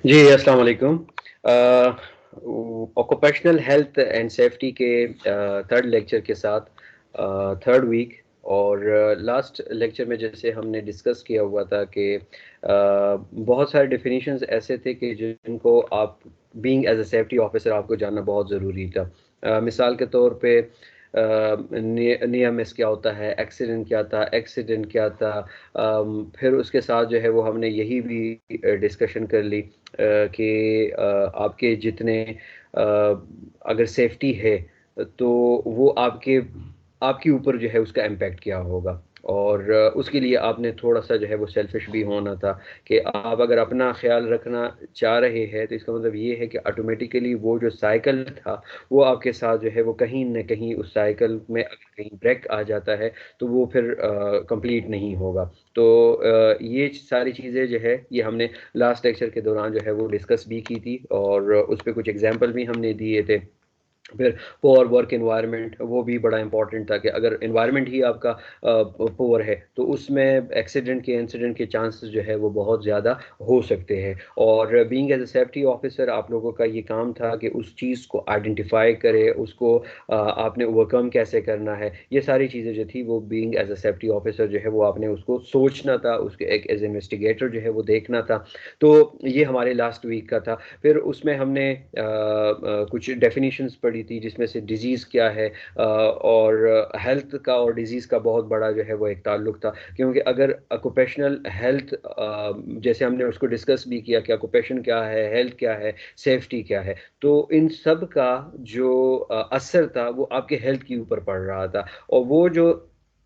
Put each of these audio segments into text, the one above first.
जी, अस्सलाम वालेकुम। Occupational health and safety के थर्ड लेक्चर के साथ थर्ड वीक। और लास्ट लेक्चर में जैसे हमने डिस्कस किया हुआ था कि बहुत सारे डेफिनेशंस ऐसे थे कि जिनको आप being as a safety officer आपको जानना बहुत ज़रूरी था। मिसाल के तौर पे नियर मिस क्या होता है, एक्सीडेंट क्या था, एक्सीडेंट क्या था। फिर उसके साथ जो है वो हमने यही भी डिस्कशन कर ली कि आपके जितने अगर सेफ्टी है तो वो आपके ऊपर जो है उसका इम्पैक्ट क्या होगा। और उसके लिए आपने थोड़ा सा जो है वो सेल्फिश भी होना था कि आप अगर अपना ख्याल रखना चाह रहे हैं तो इसका मतलब ये है कि ऑटोमेटिकली वो जो साइकिल था वो आपके साथ जो है वो कहीं न कहीं उस साइकिल में अगर कहीं ब्रेक आ जाता है तो वो फिर कंप्लीट नहीं होगा। तो ये सारी चीज़ें जो है ये हमने लास्ट लेक्चर के दौरान जो है वो डिस्कस भी की थी और उस पे कुछ एग्जांपल भी हमने दिए थे। फिर पुअर वर्क एनवायरनमेंट वो भी बड़ा इंपॉर्टेंट था कि अगर एनवायरनमेंट ही आपका पुअर है तो उसमें एक्सीडेंट के इंसिडेंट के चांसेस जो है वो बहुत ज़्यादा हो सकते हैं। और being as a safety officer आप लोगों का ये काम था कि उस चीज़ को आइडेंटिफाई करे, उसको आपने ओवरकम कैसे करना है, ये सारी चीज़ें जो थी वो being as a safety officer जो है वो आपने उसको सोचना था, उसके एक एज इन्वेस्टिगेटर जो है वो देखना था। तो ये हमारे लास्ट वीक का था। फिर उसमें हमने कुछ डेफिनेशंस पढ़ी थी जिसमें से डिजीज़ क्या है, और हेल्थ का और डिजीज़ का बहुत बड़ा जो है वो एक ताल्लुक था। क्योंकि अगर ऑक्यूपेशनल हेल्थ जैसे हमने उसको डिस्कस भी किया कि ऑक्यूपेशन क्या है, हेल्थ क्या है, सेफ्टी क्या है, तो इन सब का जो असर था वो आपके हेल्थ के ऊपर पड़ रहा था। और वो जो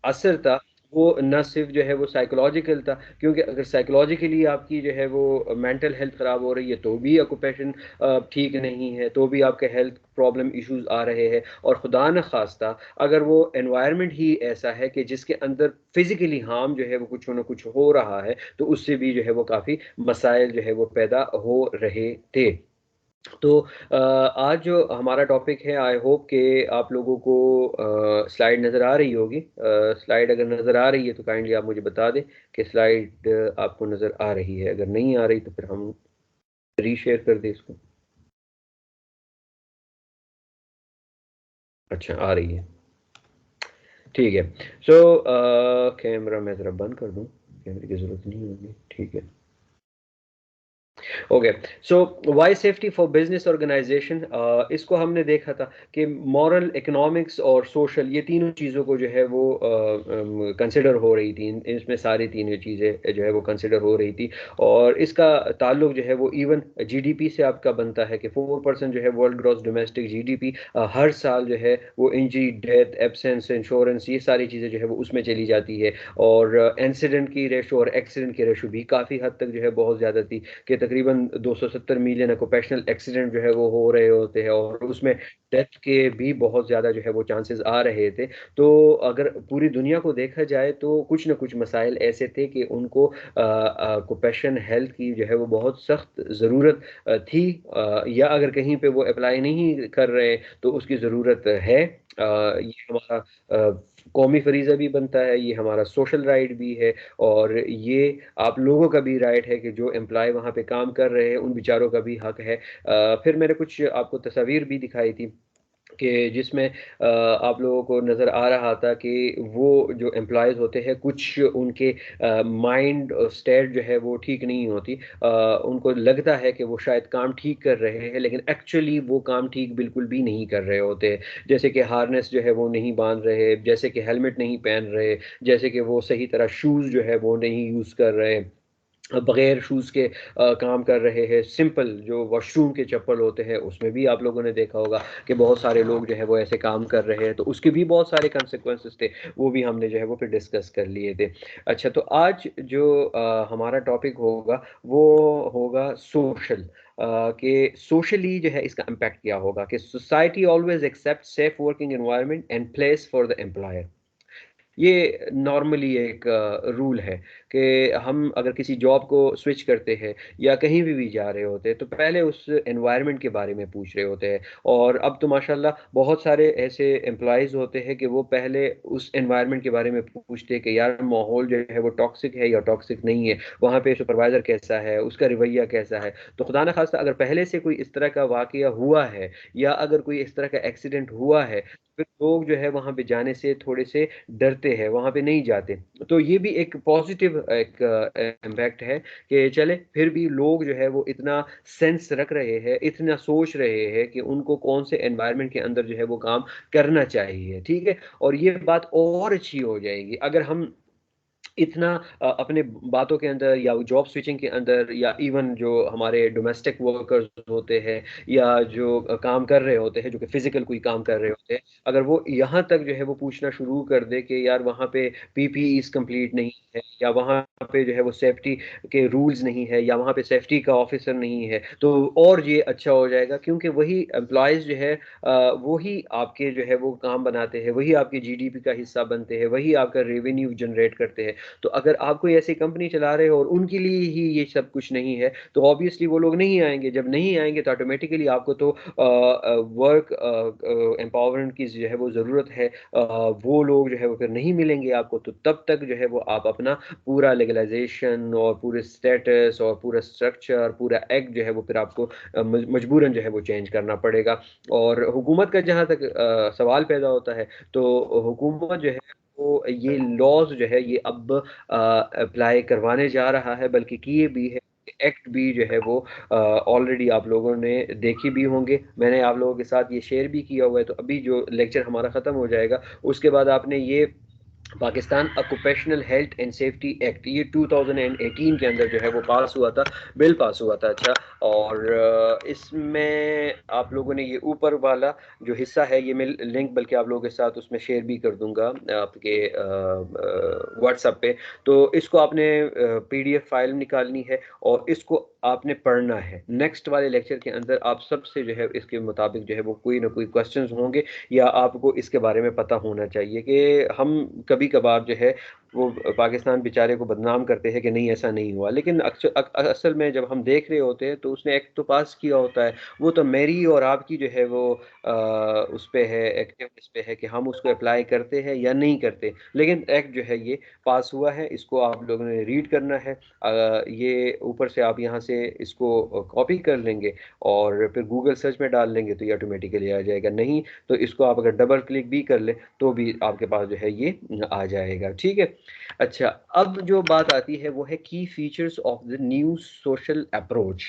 असर था वो न सिर्फ जो है वो साइकोलॉजिकल था, क्योंकि अगर साइकोलॉजिकली आपकी जो है वो मेंटल हेल्थ ख़राब हो रही है तो भी ऑक्यूपेशन ठीक नहीं है, तो भी आपके हेल्थ प्रॉब्लम इश्यूज आ रहे हैं। और खुदा न खास्ता अगर वो एनवायरनमेंट ही ऐसा है कि जिसके अंदर फिजिकली हार्म जो है वो कुछ ना कुछ हो रहा है तो उससे भी जो है वो काफ़ी मसाइल जो है वो पैदा हो रहे थे। तो आज जो हमारा टॉपिक है आई होप कि आप लोगों को स्लाइड नज़र आ रही होगी। स्लाइड अगर नज़र आ रही है तो काइंडली आप मुझे बता दें कि स्लाइड आपको नज़र आ रही है। अगर नहीं आ रही तो फिर हम रीशेयर कर दें इसको। अच्छा, आ रही है, ठीक है। सो कैमरा मैं ज़रा बंद कर दूं, कैमरे की ज़रूरत नहीं होगी, ठीक है। Okay, so why safety for business organisation, इसको हमने देखा था कि मॉरल, इकोनॉमिक्स और सोशल, ये तीनों चीज़ों को जो है वो कंसिडर हो रही थी। इसमें सारी तीनों चीज़ें जो है वो कंसिडर हो रही थी। और इसका ताल्लुक जो है वो इवन जीडीपी से आपका बनता है कि 4% जो है वर्ल्ड ग्रॉस डोमेस्टिक जीडीपी हर साल जो है वो इंजरी, डेथ, एब्सेंस, इंश्योरेंस, ये सारी चीज़ें जो है वो उसमें चली जाती है। और इंसिडेंट की रेशो और एक्सीडेंट की रेशो भी काफ़ी हद तक जो है बहुत ज़्यादा थी कि तकरीबन 270 मिलियन ऑक्यूपेशनल एक्सीडेंट जो है वो हो रहे होते हैं और उसमें डेथ के भी बहुत ज़्यादा जो है वो चांसेस आ रहे थे। तो अगर पूरी दुनिया को देखा जाए तो कुछ ना कुछ मसाइल ऐसे थे कि उनको ऑक्यूपेशन हेल्थ की जो है वो बहुत सख्त ज़रूरत थी, या अगर कहीं पे वो अप्लाई नहीं कर रहे तो उसकी ज़रूरत है। ये हमारा कौमी फरीज़ा भी बनता है, ये हमारा सोशल राइट भी है। और ये आप लोगों का भी राइट है कि जो एम्प्लॉय वहाँ पे काम कर रहे हैं उन बेचारों का भी हक है। फिर मैंने कुछ आपको तस्वीर भी दिखाई थी कि जिसमें आप लोगों को नज़र आ रहा था कि वो जो एम्प्लॉयज़ होते हैं कुछ उनके माइंड स्टेट जो है वो ठीक नहीं होती। उनको लगता है कि वो शायद काम ठीक कर रहे हैं लेकिन एक्चुअली वो काम ठीक बिल्कुल भी नहीं कर रहे होते। जैसे कि हार्नेस जो है वो नहीं बांध रहे, जैसे कि हेलमेट नहीं पहन रहे, जैसे कि वो सही तरह शूज़ जो है वो नहीं यूज़ कर रहे, बगैर शूज़ के काम कर रहे हैं। सिंपल जो वॉशरूम के चप्पल होते हैं उसमें भी आप लोगों ने देखा होगा कि बहुत सारे लोग जो है वो ऐसे काम कर रहे हैं, तो उसके भी बहुत सारे कंसिक्वेंसेस थे, वो भी हमने जो है वो फिर डिस्कस कर लिए थे। अच्छा, तो आज जो हमारा टॉपिक होगा वो होगा सोशल, कि सोशली जो है इसका इम्पैक्ट क्या होगा, कि society always accept safe working environment and place for the employer. ये नॉर्मली एक रूल है कि हम अगर किसी जॉब को स्विच करते हैं या कहीं भी जा रहे होते हैं तो पहले उस एनवायरनमेंट के बारे में पूछ रहे होते हैं। और अब तो माशाल्लाह बहुत सारे ऐसे एम्प्लॉयज़ होते हैं कि वो पहले उस एनवायरनमेंट के बारे में पूछते हैं कि यार माहौल जो है वो टॉक्सिक है या टॉक्सिक नहीं है, वहाँ पे सुपरवाइज़र कैसा है, उसका रवैया कैसा है। तो खुदा न खास्ता अगर पहले से कोई इस तरह का वाक़या हुआ है या अगर कोई इस तरह का एक्सीडेंट हुआ है, फिर लोग जो है वहाँ पे जाने से थोड़े से डरते हैं, वहाँ पे नहीं जाते। तो ये भी एक पॉजिटिव एक इम्पैक्ट है कि चले फिर भी लोग जो है वो इतना सेंस रख रहे हैं, इतना सोच रहे हैं कि उनको कौन से एनवायरनमेंट के अंदर जो है वो काम करना चाहिए, ठीक है? और ये बात और अच्छी हो जाएगी अगर हम इतना अपने बातों के अंदर या जॉब स्विचिंग के अंदर या इवन जो हमारे डोमेस्टिक वर्कर्स होते हैं या जो काम कर रहे होते हैं, जो कि फिजिकल कोई काम कर रहे होते हैं, अगर वो यहाँ तक जो है वो पूछना शुरू कर दे कि यार वहाँ पे पीपीईज कंप्लीट नहीं है या वहाँ पे जो है वो सेफ्टी के रूल्स नहीं है या वहाँ पे सेफ्टी का ऑफिसर नहीं है, तो और ये अच्छा हो जाएगा क्योंकि वही एम्प्लॉयज जो है वही आपके जो है वो काम बनाते हैं, वही आपके जीडीपी का हिस्सा बनते हैं, वही आपका रेवेन्यू जनरेट करते हैं। तो अगर आप कोई ऐसी कंपनी चला रहे हो और उनके लिए ही ये सब कुछ नहीं है, तो ऑब्वियसली वो लोग नहीं आएँगे। जब नहीं आएँगे तो ऑटोमैटिकली आपको तो वर्क एम्पावरमेंट की जो है वो ज़रूरत है। वो लोग जो है वो फिर नहीं मिलेंगे आपको, तो तब तक जो है वो आप अपना पूरा लीगलाइज़ेशन और पूरे स्टेटस और पूरा स्ट्रक्चर, पूरा एक्ट जो है वो फिर आपको मजबूरन जो है वो चेंज करना पड़ेगा। और हुकूमत का जहाँ तक सवाल पैदा होता है, तो हुकूमत जो है वो ये लॉज़ जो है ये अब अप्लाई करवाने जा रहा है, बल्कि किए भी है। एक्ट भी जो है वो ऑलरेडी आप लोगों ने देखी भी होंगे। मैंने आप लोगों के साथ ये शेयर भी किया हुआ है, तो अभी जो लेक्चर हमारा ख़त्म हो जाएगा, उसके बाद आपने ये Pakistan occupational health and safety act ये 2018 के अंदर जो है वो पास हुआ था, बिल पास हुआ था। अच्छा, और इसमें आप लोगों ने ये ऊपर वाला जो हिस्सा है ये मैं लिंक बल्कि आप लोगों के साथ उसमें शेयर भी कर दूंगा आपके व्हाट्सएप पे। तो इसको आपने पीडीएफ फाइल निकालनी है और इसको आपने पढ़ना है। नेक्स्ट वाले लेक्चर के अंदर आप सबसे जो है इसके मुताबिक जो है वो कोई ना कोई क्वेश्चंस होंगे या आपको इसके बारे में पता होना चाहिए कि हम कभी कभार जो है वो पाकिस्तान बेचारे को बदनाम करते हैं कि नहीं ऐसा नहीं हुआ, लेकिन असल में जब हम देख रहे होते हैं तो उसने एक्ट तो पास किया होता है, वो तो मेरी और आपकी जो है वो उस पे है, एक्टिव इस पे है कि हम उसको अप्लाई करते हैं या नहीं करते। लेकिन एक्ट जो है ये पास हुआ है, इसको आप लोगों ने रीड करना है। ये ऊपर से आप यहाँ से इसको कॉपी कर लेंगे और फिर गूगल सर्च में डाल लेंगे तो ये ऑटोमेटिकली आ जाएगा। नहीं तो इसको आप अगर डबल क्लिक भी कर ले तो भी आपके पास जो है ये आ जाएगा, ठीक है। अच्छा, अब जो बात आती है वो है की features of the new social approach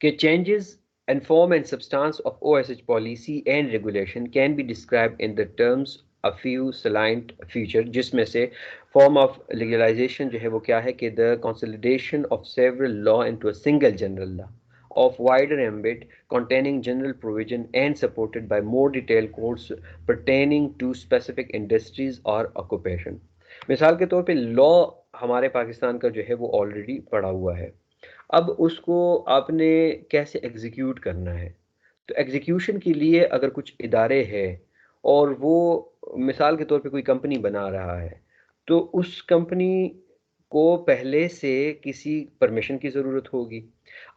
के changes and form and substance of OSH policy and regulation can be described in the terms a few salient feature, जिसमें से form of legalization जो है वो क्या है कि the consolidation of several law into a single general law of wider ambit containing general provision and supported by more detailed codes pertaining to specific industries or occupation। मिसाल के तौर पे लॉ हमारे पाकिस्तान का जो है वो ऑलरेडी पड़ा हुआ है। अब उसको आपने कैसे एग्जीक्यूट करना है? तो एग्जीक्यूशन के लिए अगर कुछ इदारे हैं और वो मिसाल के तौर पे कोई कंपनी बना रहा है, तो उस कंपनी को पहले से किसी परमिशन की ज़रूरत होगी।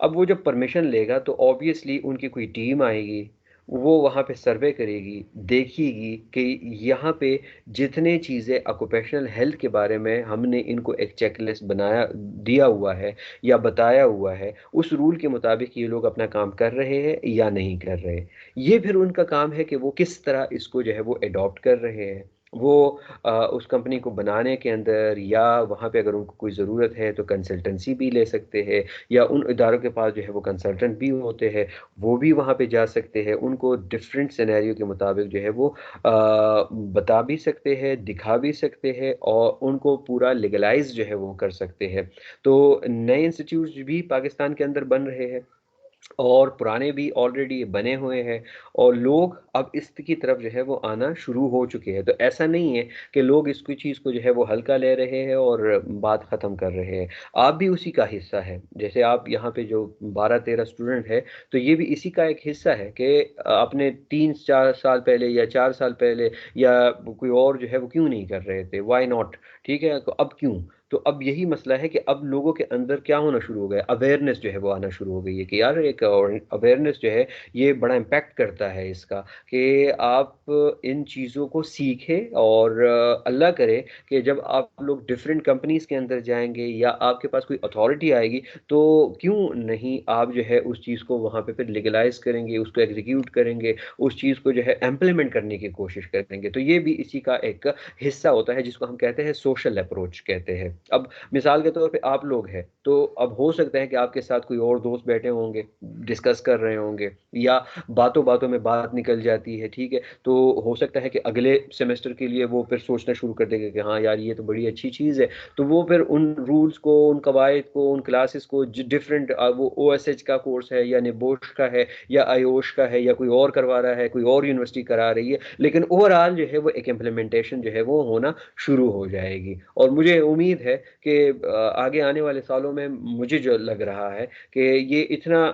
अब वो जब परमिशन लेगा तो ऑब्वियसली उनकी कोई टीम आएगी, वो वहाँ पे सर्वे करेगी, देखेगी कि यहाँ पे जितने चीज़ें ऑक्यूपेशनल हेल्थ के बारे में हमने इनको एक चेकलिस्ट बनाया दिया हुआ है या बताया हुआ है, उस रूल के मुताबिक ये लोग अपना काम कर रहे हैं या नहीं कर रहे। ये फिर उनका काम है कि वो किस तरह इसको जो है वो एडॉप्ट कर रहे हैं। वो उस कंपनी को बनाने के अंदर या वहाँ पे अगर उनको कोई ज़रूरत है तो कंसल्टेंसी भी ले सकते हैं या उन इदारों के पास जो है वो कंसल्टेंट भी होते हैं, वो भी वहाँ पे जा सकते हैं। उनको डिफरेंट सिनेरियो के मुताबिक जो है वो बता भी सकते हैं, दिखा भी सकते हैं और उनको पूरा लीगलाइज़ जो है वो कर सकते हैं। तो नए इंस्टीट्यूट्स भी पाकिस्तान के अंदर बन रहे हैं। और पुराने भी ऑलरेडी बने हुए हैं, और लोग अब इसकी तरफ जो है वो आना शुरू हो चुके हैं। तो ऐसा नहीं है कि लोग इसकी चीज़ को जो है वो हल्का ले रहे हैं और बात ख़त्म कर रहे हैं। आप भी उसी का हिस्सा है, जैसे आप यहाँ पे जो 12-13 स्टूडेंट है, तो ये भी इसी का एक हिस्सा है कि अपने 3-4 साल पहले या 4 साल पहले या कोई और जो है वो क्यों नहीं कर रहे थे, वाई नॉट। ठीक है, तो अब क्यों? तो अब यही मसला है कि अब लोगों के अंदर क्या होना शुरू हो गया, अवेयरनेस जो है वो आना शुरू हो गई है कि यार एक अवेयरनेस जो है ये बड़ा इम्पैक्ट करता है इसका, कि आप इन चीज़ों को सीखें। और अल्लाह करे कि जब आप लोग डिफरेंट कंपनीज के अंदर जाएंगे या आपके पास कोई अथॉरिटी आएगी, तो क्यों नहीं आप जो है उस चीज़ को वहाँ पे फिर लीगलाइज करेंगे, उसको एग्जीक्यूट करेंगे, उस चीज़ को जो है इम्प्लीमेंट करने की कोशिश करेंगे। तो ये भी इसी का एक हिस्सा होता है, जिसको हम कहते हैं सोशल अप्रोच कहते हैं। अब मिसाल के तौर पे आप लोग हैं, तो अब हो सकता है कि आपके साथ कोई और दोस्त बैठे होंगे, डिस्कस कर रहे होंगे, या बातों बातों में बात निकल जाती है। ठीक है, तो हो सकता है कि अगले सेमेस्टर के लिए वो फिर सोचना शुरू कर देगा कि हाँ यार ये तो बड़ी अच्छी चीज़ है। तो वो फिर उन रूल्स को, उन कवायद को, उन क्लासेस को, डिफरेंट, वो OSH का कोर्स है या निबोश का है या आयोश का है या कोई और करवा रहा है, कोई और यूनिवर्सिटी करा रही है, लेकिन ओवरऑल जो है वो एक इम्प्लीमेंटेशन जो है वो होना शुरू हो जाएगी। और मुझे उम्मीद है कि आगे आने वाले सालों में, मुझे जो लग रहा है कि ये इतना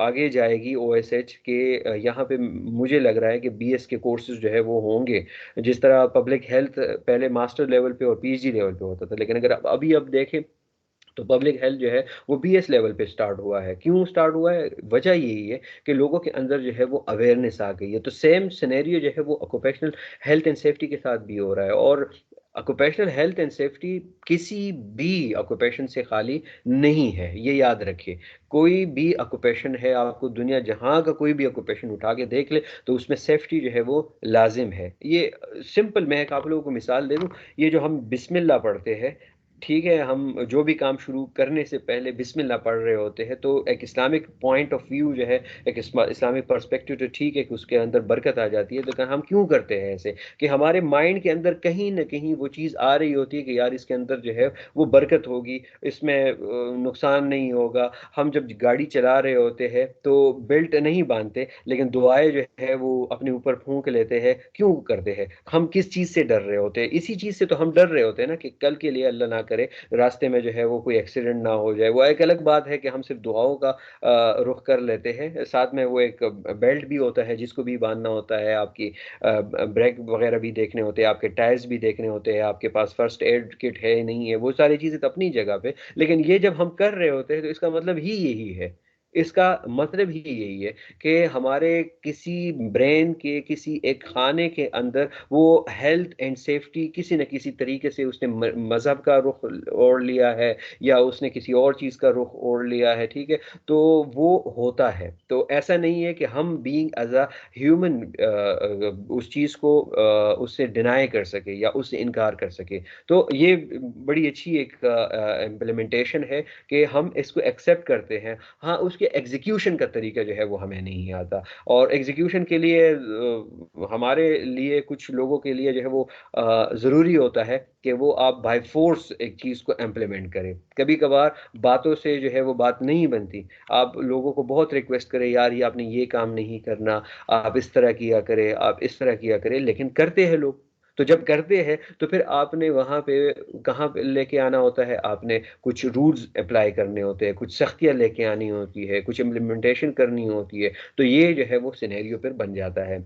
आगे जाएगी OSH के, यहाँ पे मुझे लग रहा है कि BS के कोर्सेज जो है वो होंगे। जिस तरह पब्लिक हेल्थ पहले मास्टर लेवल पे और PhD लेवल पे होता था, लेकिन अगर अभी अब देखें तो पब्लिक हेल्थ जो है वो BS लेवल पे स्टार्ट हुआ है। क्यों स्टार्ट हुआ है? वजह यही है कि लोगों के अंदर जो है वो अवेयरनेस आ गई है। तो सेम सिनेरियो जो है वो ऑक्यूपेशनल हेल्थ एंड सेफ्टी के साथ भी हो रहा है। और ऑक्यूपेशनल हेल्थ एंड सेफ्टी किसी भी ऑक्यूपेशन से खाली नहीं है, ये याद रखिए। कोई भी ऑक्यूपेशन है, आपको दुनिया जहाँ का कोई भी ऑक्यूपेशन उठा के देख ले, तो उसमें सेफ्टी जो है वो लाजिम है। ये सिंपल, मैं एक आप लोगों को मिसाल दे दूं। ये जो हम बिस्मिल्लाह पढ़ते हैं, ठीक है, हम जो भी काम शुरू करने से पहले बिस्मिल्लाह पढ़ रहे होते हैं, तो एक इस्लामिक पॉइंट ऑफ व्यू जो है, एक इस्लामिक पर्सपेक्टिव, तो ठीक है कि उसके अंदर बरकत आ जाती है। लेकिन हम क्यों करते हैं ऐसे? कि हमारे माइंड के अंदर कहीं ना कहीं वो चीज़ आ रही होती है कि यार इसके अंदर जो है वो बरकत होगी, इसमें नुकसान नहीं होगा। हम जब गाड़ी चला रहे होते हैं तो बेल्ट नहीं बांधते, लेकिन दुआएं जो है वो अपने ऊपर फूंक लेते हैं। क्यों करते हैं? हम किस चीज़ से डर रहे होते हैं? इसी चीज़ से तो हम डर रहे होते हैं ना, कि कल के लिए अल्लाह ना करे रास्ते में जो है वो कोई एक्सीडेंट ना हो जाए। वो एक अलग बात है कि हम सिर्फ दुआओं का रुख कर लेते हैं, साथ में वो एक बेल्ट भी होता है जिसको भी बांधना होता है, आपकी ब्रेक वगैरह भी देखने होते हैं, आपके टायर्स भी देखने होते हैं, आपके पास फर्स्ट एड किट है नहीं है, वो सारी चीज़ें तो अपनी जगह पे। लेकिन ये जब हम कर रहे होते हैं तो इसका मतलब ही यही है, इसका मतलब ही यही है कि हमारे किसी ब्रेन के किसी एक खाने के अंदर वो हेल्थ एंड सेफ्टी किसी न किसी तरीके से उसने मजहब का रुख ओढ़ लिया है, या उसने किसी और चीज़ का रुख ओढ़ लिया है। ठीक है, तो वो होता है। तो ऐसा नहीं है कि हम बीइंग एज अ ह्यूमन उस चीज़ को उससे डिनाई कर सके या उससे इनकार कर सके। तो ये बड़ी अच्छी एक इम्प्लीमेंटेशन है कि हम इसको एक्सेप्ट करते हैं। हाँ, उसके एग्जीक्यूशन का तरीका जो है वो हमें नहीं आता। और एग्जीक्यूशन के लिए हमारे लिए, कुछ लोगों के लिए जो है वो ज़रूरी होता है कि वो आप बाय फोर्स एक चीज़ को इम्प्लीमेंट करें। कभी कभार बातों से जो है वो बात नहीं बनती। आप लोगों को बहुत रिक्वेस्ट करें, यार ये आपने ये काम नहीं करना, आप इस तरह किया करें, आप इस तरह किया करें, लेकिन करते हैं लोग। तो जब करते हैं तो फिर आपने वहाँ पे कहाँ पे लेके आना होता है, आपने कुछ रूल्स अप्लाई करने होते हैं, कुछ सख्तियाँ लेके आनी होती है, कुछ इम्प्लीमेंटेशन करनी होती है। तो ये जो है वो सिनेरियो फिर बन जाता है।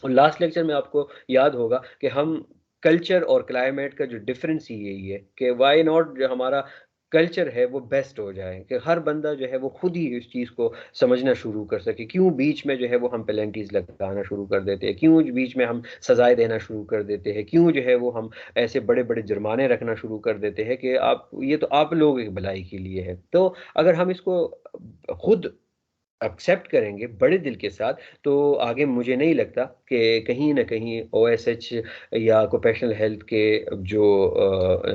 और लास्ट लेक्चर में आपको याद होगा कि हम कल्चर और क्लाइमेट का जो डिफरेंस ही यही है कि वाई नॉट जो हमारा कल्चर है वो बेस्ट हो जाए, कि हर बंदा जो है वो खुद ही इस चीज़ को समझना शुरू कर सके। क्यों बीच में जो है वो हम पेनल्टीज लगाना शुरू कर देते हैं, क्यों बीच में हम सजाएं देना शुरू कर देते हैं, क्यों जो है वो हम ऐसे बड़े बड़े जुर्माने रखना शुरू कर देते हैं कि आप ये तो आप लोगों की भलाई के लिए है। तो अगर हम इसको खुद एक्सेप्ट करेंगे बड़े दिल के साथ, तो आगे मुझे नहीं लगता कि कहीं ना कहीं OSH या ऑक्यूपेशनल हेल्थ के जो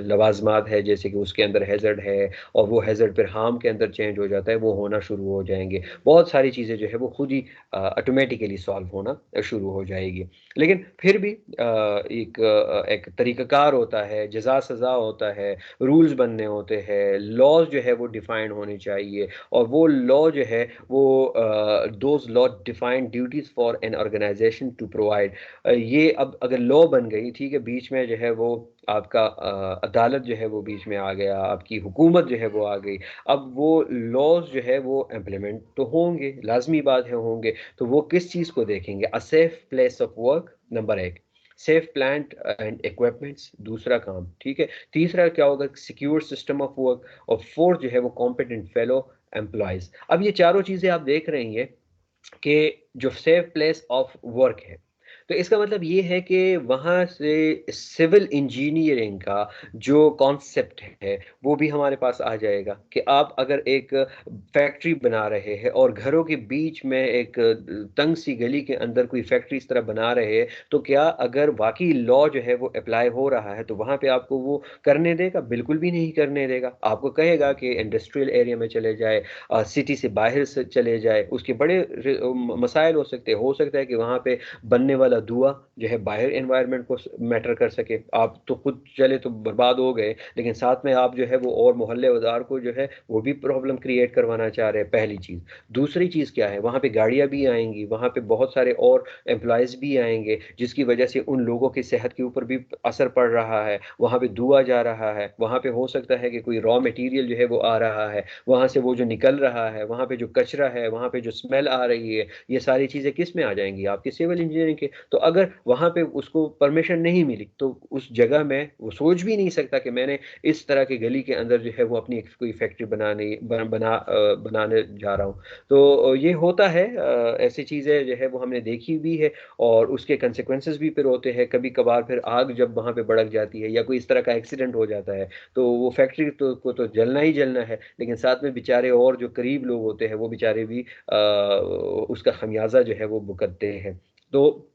लवाजमात है, जैसे कि उसके अंदर हैज़र्ड है और वो हैज़र्ड फिर हार्म के अंदर चेंज हो जाता है, वो होना शुरू हो जाएंगे। बहुत सारी चीज़ें जो है वो खुद ही ऑटोमेटिकली सॉल्व होना शुरू हो जाएगी। लेकिन फिर भी एक तरीक़ाकार होता है, जज़ा सज़ा होता है, रूल्स बनने होते हैं, लॉज जो है वो डिफाइंड होने चाहिए। और वो लॉ जो है वो those law defined duties for an organisation to provide, ये अब अगर लॉ बन गई, ठीक है, बीच में जो है वो आपका अदालत जो है वो बीच में आ गया, आपकी हुकूमत जो है वो आ गई, अब वो लॉज जो है वो इम्प्लीमेंट तो होंगे, लाजमी बात है होंगे, तो वो किस चीज़ को देखेंगे? A safe place of work, number एक, सेफ प्लांट एंड इक्विपमेंट्स, दूसरा काम, ठीक है, तीसरा क्या होगा? सिक्योर सिस्टम ऑफ वर्क, और फोर्थ जो है वो कॉम्पिटेंट फेलो एम्प्लॉयज। अब ये चारों चीज़ें आप देख रही हैं कि जो सेफ प्लेस ऑफ वर्क है, तो इसका मतलब ये है कि वहाँ से सिविल इंजीनियरिंग का जो कॉन्सेप्ट है वो भी हमारे पास आ जाएगा कि आप अगर एक फैक्ट्री बना रहे हैं और घरों के बीच में एक तंग सी गली के अंदर कोई फैक्ट्री इस तरह बना रहे हैं, तो क्या अगर वाकई लॉ जो है वो अप्लाई हो रहा है तो वहाँ पे आपको वो करने देगा? बिल्कुल भी नहीं करने देगा। आपको कहेगा कि इंडस्ट्रियल एरिया में चले जाए, सिटी से बाहर से चले जाए, उसके बड़े मसाइल हो सकता है कि वहाँ पे बनने वाला धुआं जो है बाहर एनवायरनमेंट को मैटर कर सके। आप तो खुद चले तो बर्बाद हो गए, लेकिन साथ में आप जो है वो और मोहल्ले वार को जो है वो भी प्रॉब्लम क्रिएट करवाना चाह रहे हैं, पहली चीज़। दूसरी चीज़ क्या है? वहाँ पे गाड़ियाँ भी आएंगी, वहाँ पे बहुत सारे और एम्प्लॉयज़ भी आएंगे, जिसकी वजह से उन लोगों की सेहत के ऊपर भी असर पड़ रहा है, वहाँ पे धुआं जा रहा है, वहाँ पे हो सकता है कि कोई रॉ मटेरियल जो है वो आ रहा है, वहाँ से वो जो निकल रहा है, वहाँ पे जो कचरा है, वहाँ पे जो स्मेल आ रही है, ये सारी चीज़ें किस में आ जाएंगी? आपके सिविल इंजीनियरिंग के। तो अगर वहाँ पे उसको परमिशन नहीं मिली तो उस जगह में वो सोच भी नहीं सकता कि मैंने इस तरह की गली के अंदर जो है वो अपनी कोई फैक्ट्री बनाने जा रहा हूँ। तो ये होता है, ऐसी चीज़ें जो है वो हमने देखी भी है, और उसके कंसिक्वेंसेस भी फिर होते हैं। कभी कभार फिर आग जब वहाँ पे भड़क जाती है या कोई इस तरह का एक्सीडेंट हो जाता है, तो वो फैक्ट्री को तो जलना ही जलना है, लेकिन साथ में बेचारे और जो करीब लोग होते हैं वो बेचारे भी उसका खमियाजा जो है वो भुगतते हैं। तो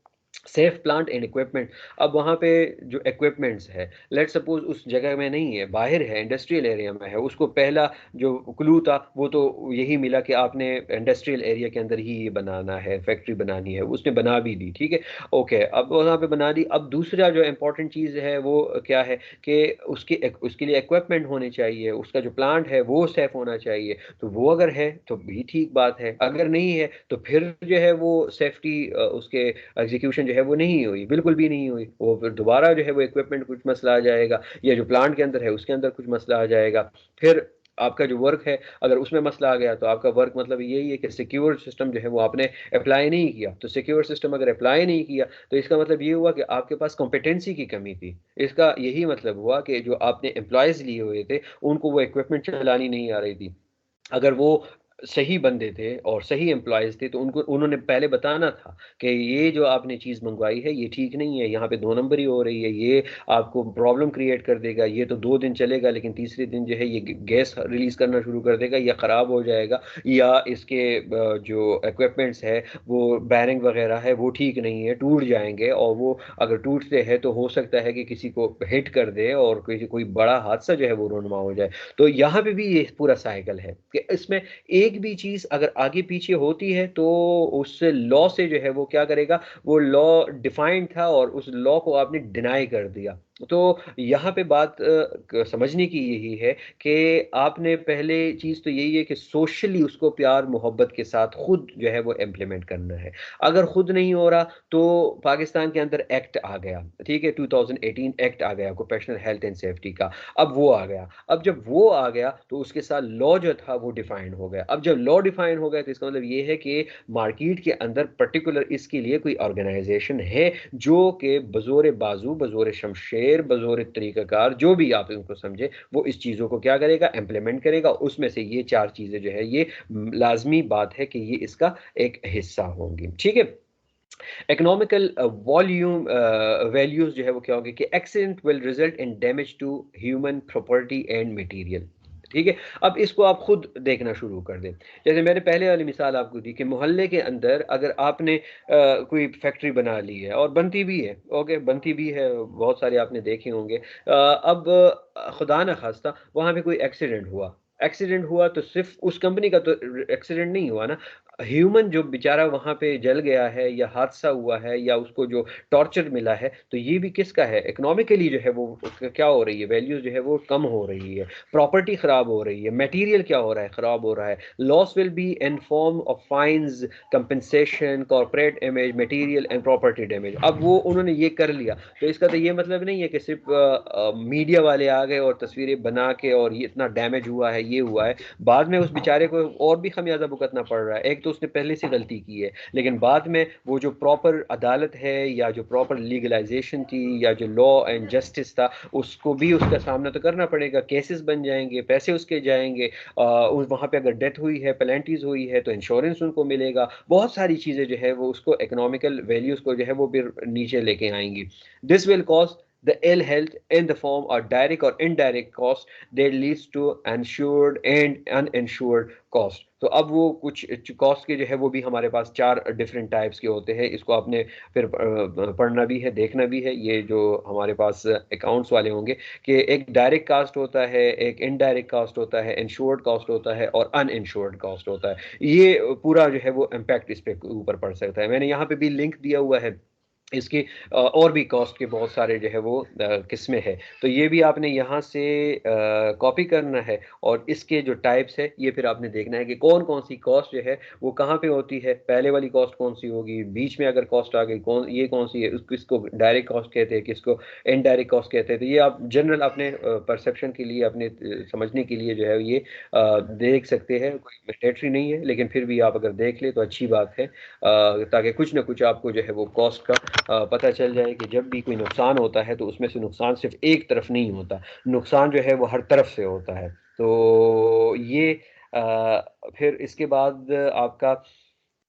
सेफ प्लांट एंड इक्विपमेंट, अब वहाँ पे जो इक्विपमेंट्स है, लेट सपोज उस जगह में नहीं है, बाहर है, इंडस्ट्रियल एरिया में है, उसको पहला जो क्लू था वो तो यही मिला कि आपने इंडस्ट्रियल एरिया के अंदर ही ये बनाना है, फैक्ट्री बनानी है, उसने बना भी दी, ठीक है, ओके, अब वहाँ पे बना दी। अब दूसरा जो इम्पोर्टेंट चीज़ है वो क्या है कि उसके लिए इक्विपमेंट होने चाहिए, उसका जो प्लांट है वो सेफ होना चाहिए। तो वो अगर है तो भी ठीक बात है, अगर नहीं है तो फिर जो है वो सेफ्टी उसके एग्जीक्यूशन जो है वो नहीं हुई, बिल्कुल भी नहीं हुई, वो फिर दोबारा जो है वो इक्विपमेंट कुछ मसला आ जाएगा, या जो प्लांट के अंदर है उसके अंदर कुछ मसला आ जाएगा। फिर आपका जो वर्क है अगर उसमें मसला आ गया तो आपका वर्क मतलब यही है कि सिक्योर सिस्टम जो है वो आपने अप्लाई नहीं किया। तो सिक्योर सिस्टम अगर अप्लाई नहीं किया तो इसका मतलब ये हुआ कि आपके पास कॉम्पिटेंसी की कमी थी। इसका यही मतलब हुआ कि जो आपने एम्प्लॉयज़ लिए हुए थे उनको वो इक्विपमेंट चलानी नहीं आ रही थी। अगर वो सही बंदे थे और सही एम्प्लॉयज़ थे तो उनको उन्होंने पहले बताना था कि ये जो आपने चीज़ मंगवाई है ये ठीक नहीं है, यहाँ पे दो नंबरी हो रही है, ये आपको प्रॉब्लम क्रिएट कर देगा, ये तो 2 दिन चलेगा लेकिन तीसरे दिन जो है ये गैस रिलीज़ करना शुरू कर देगा या ख़राब हो जाएगा, या इसके जो इक्विपमेंट्स है वो बैरिंग वगैरह है वो ठीक नहीं है, टूट जाएंगे, और वो अगर टूटते हैं तो हो सकता है कि किसी को हिट कर दे और किसी कोई बड़ा हादसा जो है वो रोनमा हो जाए। तो यहाँ पे भी ये पूरा साइकिल है कि इसमें एक भी चीज़ अगर आगे पीछे होती है तो उस लॉ से जो है वो क्या करेगा, वो लॉ डिफाइंड था और उस लॉ को आपने डिनाई कर दिया। तो यहाँ पे बात समझने की यही है कि आपने पहले चीज़ तो यही है कि सोशली उसको प्यार मोहब्बत के साथ खुद जो है वो इम्प्लीमेंट करना है। अगर खुद नहीं हो रहा तो पाकिस्तान के अंदर एक्ट आ गया, ठीक है, 2018 एक्ट आ गया ऑक्यूपेशनल हेल्थ एंड सेफ्टी का। अब वो आ गया, अब जब वो आ गया तो उसके साथ लॉ जो था वो डिफाइंड हो गया। अब जब लॉ डिफाइंड हो गया तो इसका मतलब ये है कि मार्केट के अंदर पर्टिकुलर इसके लिए कोई ऑर्गेनाइजेशन है जो कि बजोर बाजू, बजोर शमशेर, बजोर तरीक़ाकार, जो भी आप इनको समझे, वो इस चीज़ों को क्या करेगा, इम्प्लीमेंट करेगा। उसमें से ये चार चीज़ें जो है ये लाजमी बात है कि ये इसका एक हिस्सा होंगी, ठीक है। इकोनॉमिकल वॉल्यूम वैल्यूज जो है वो क्या होंगे कि accident will result in damage to human property and material, ठीक है। अब इसको आप खुद देखना शुरू कर दें। जैसे मैंने पहले वाली मिसाल आपको दी कि मोहल्ले के अंदर अगर आपने कोई फैक्ट्री बना ली है और बनती भी है, ओके, बनती भी है, बहुत सारे आपने देखे होंगे। अब खुदा न खास्ता वहाँ पे कोई एक्सीडेंट हुआ, एक्सीडेंट हुआ तो सिर्फ उस कंपनी का तो एक्सीडेंट नहीं हुआ ना, ह्यूमन जो बेचारा वहां पे जल गया है या हादसा हुआ है या उसको जो टॉर्चर मिला है, तो ये भी किसका है? इकोनॉमिकली जो है वो क्या हो रही है, वैल्यू जो है वो कम हो रही है, प्रॉपर्टी खराब हो रही है, मटेरियल क्या हो रहा है, खराब हो रहा है। Loss will be in form of fines, compensation, corporate image, material and property damage. अब वो उन्होंने ये कर लिया, तो इसका तो ये मतलब नहीं है कि सिर्फ मीडिया वाले आ गए और तस्वीरें बना के और ये इतना डैमेज हुआ है, ये हुआ है। बाद में उस बेचारे को और भी खमियाजा भुगतना पड़ रहा है। एक तो उसने पहले से गलती की है, लेकिन बाद में वो जो प्रॉपर अदालत है या जो प्रॉपर लीगलाइजेशन थी या जो लॉ एंड जस्टिस था, उसको भी उसका सामना तो करना पड़ेगा। केसेस बन जाएंगे, पैसे उसके जाएंगे, वहाँ पे अगर डेथ हुई है, पेनल्टीज हुई है, तो इंश्योरेंस उनको मिलेगा। बहुत सारी चीज़ें जो है वो उसको इकोनॉमिकल वैल्यूज को जो है वो भी नीचे लेके आएंगी। This will cause the ill health in the form of direct or indirect cost that leads to insured and uninsured cost। तो अब वो कुछ कॉस्ट के जो है वो भी हमारे पास चार डिफरेंट टाइप्स के होते हैं। इसको आपने फिर पढ़ना भी है, देखना भी है। ये जो हमारे पास अकाउंट्स वाले होंगे कि एक डायरेक्ट कास्ट होता है, एक इनडायरेक्ट कास्ट होता है, इंश्योर्ड कॉस्ट होता है और अनइंश्योर्ड कॉस्ट होता है। ये पूरा जो है वो इम्पैक्ट इस पे ऊपर पड़ सकता है। मैंने यहाँ पे भी लिंक दिया हुआ है इसकी। और भी कॉस्ट के बहुत सारे जो है वो किस्में हैं, तो ये भी आपने यहाँ से कॉपी करना है। और इसके जो टाइप्स है ये फिर आपने देखना है कि कौन कौन सी कॉस्ट जो है वो कहाँ पे होती है। पहले वाली कॉस्ट कौन सी होगी, बीच में अगर कॉस्ट आ गई कौन सी है, किसको डायरेक्ट कॉस्ट कहते हैं, किसको इनडायरेक्ट कॉस्ट कहते हैं। तो ये आप जनरल अपने परसेप्शन के लिए, अपने समझने के लिए जो है ये देख सकते हैं। कोई मैंडेटरी नहीं है, लेकिन फिर भी आप अगर देख ले तो अच्छी बात है, ताकि कुछ ना कुछ आपको जो है वो कॉस्ट का पता चल जाए कि जब भी कोई नुकसान होता है तो उसमें से नुकसान सिर्फ एक तरफ नहीं होता, नुकसान जो है वो हर तरफ से होता है। तो ये फिर इसके बाद आपका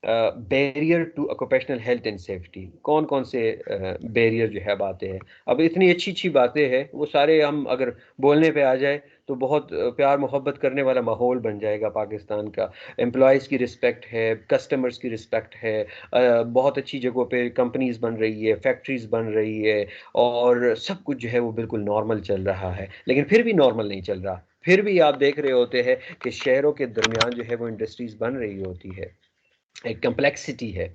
barrier to occupational health and safety. कौन कौन से बैरियर जो है अब आते हैं। अब इतनी अच्छी अच्छी बातें हैं, वो सारे हम अगर बोलने पे आ जाए तो बहुत प्यार मोहब्बत करने वाला माहौल बन जाएगा पाकिस्तान का। एम्प्लॉयज़ की रिस्पेक्ट है, कस्टमर्स की रिस्पेक्ट है, बहुत अच्छी जगहों पे कंपनीज बन रही है, फैक्ट्रीज बन रही है, और सब कुछ जो है वो बिल्कुल नॉर्मल चल रहा है। लेकिन फिर भी नॉर्मल नहीं चल रहा, फिर भी आप देख रहे होते हैं कि शहरों के दरमियान जो है वो इंडस्ट्रीज बन रही होती है, एक कम्प्लेक्सिटी है।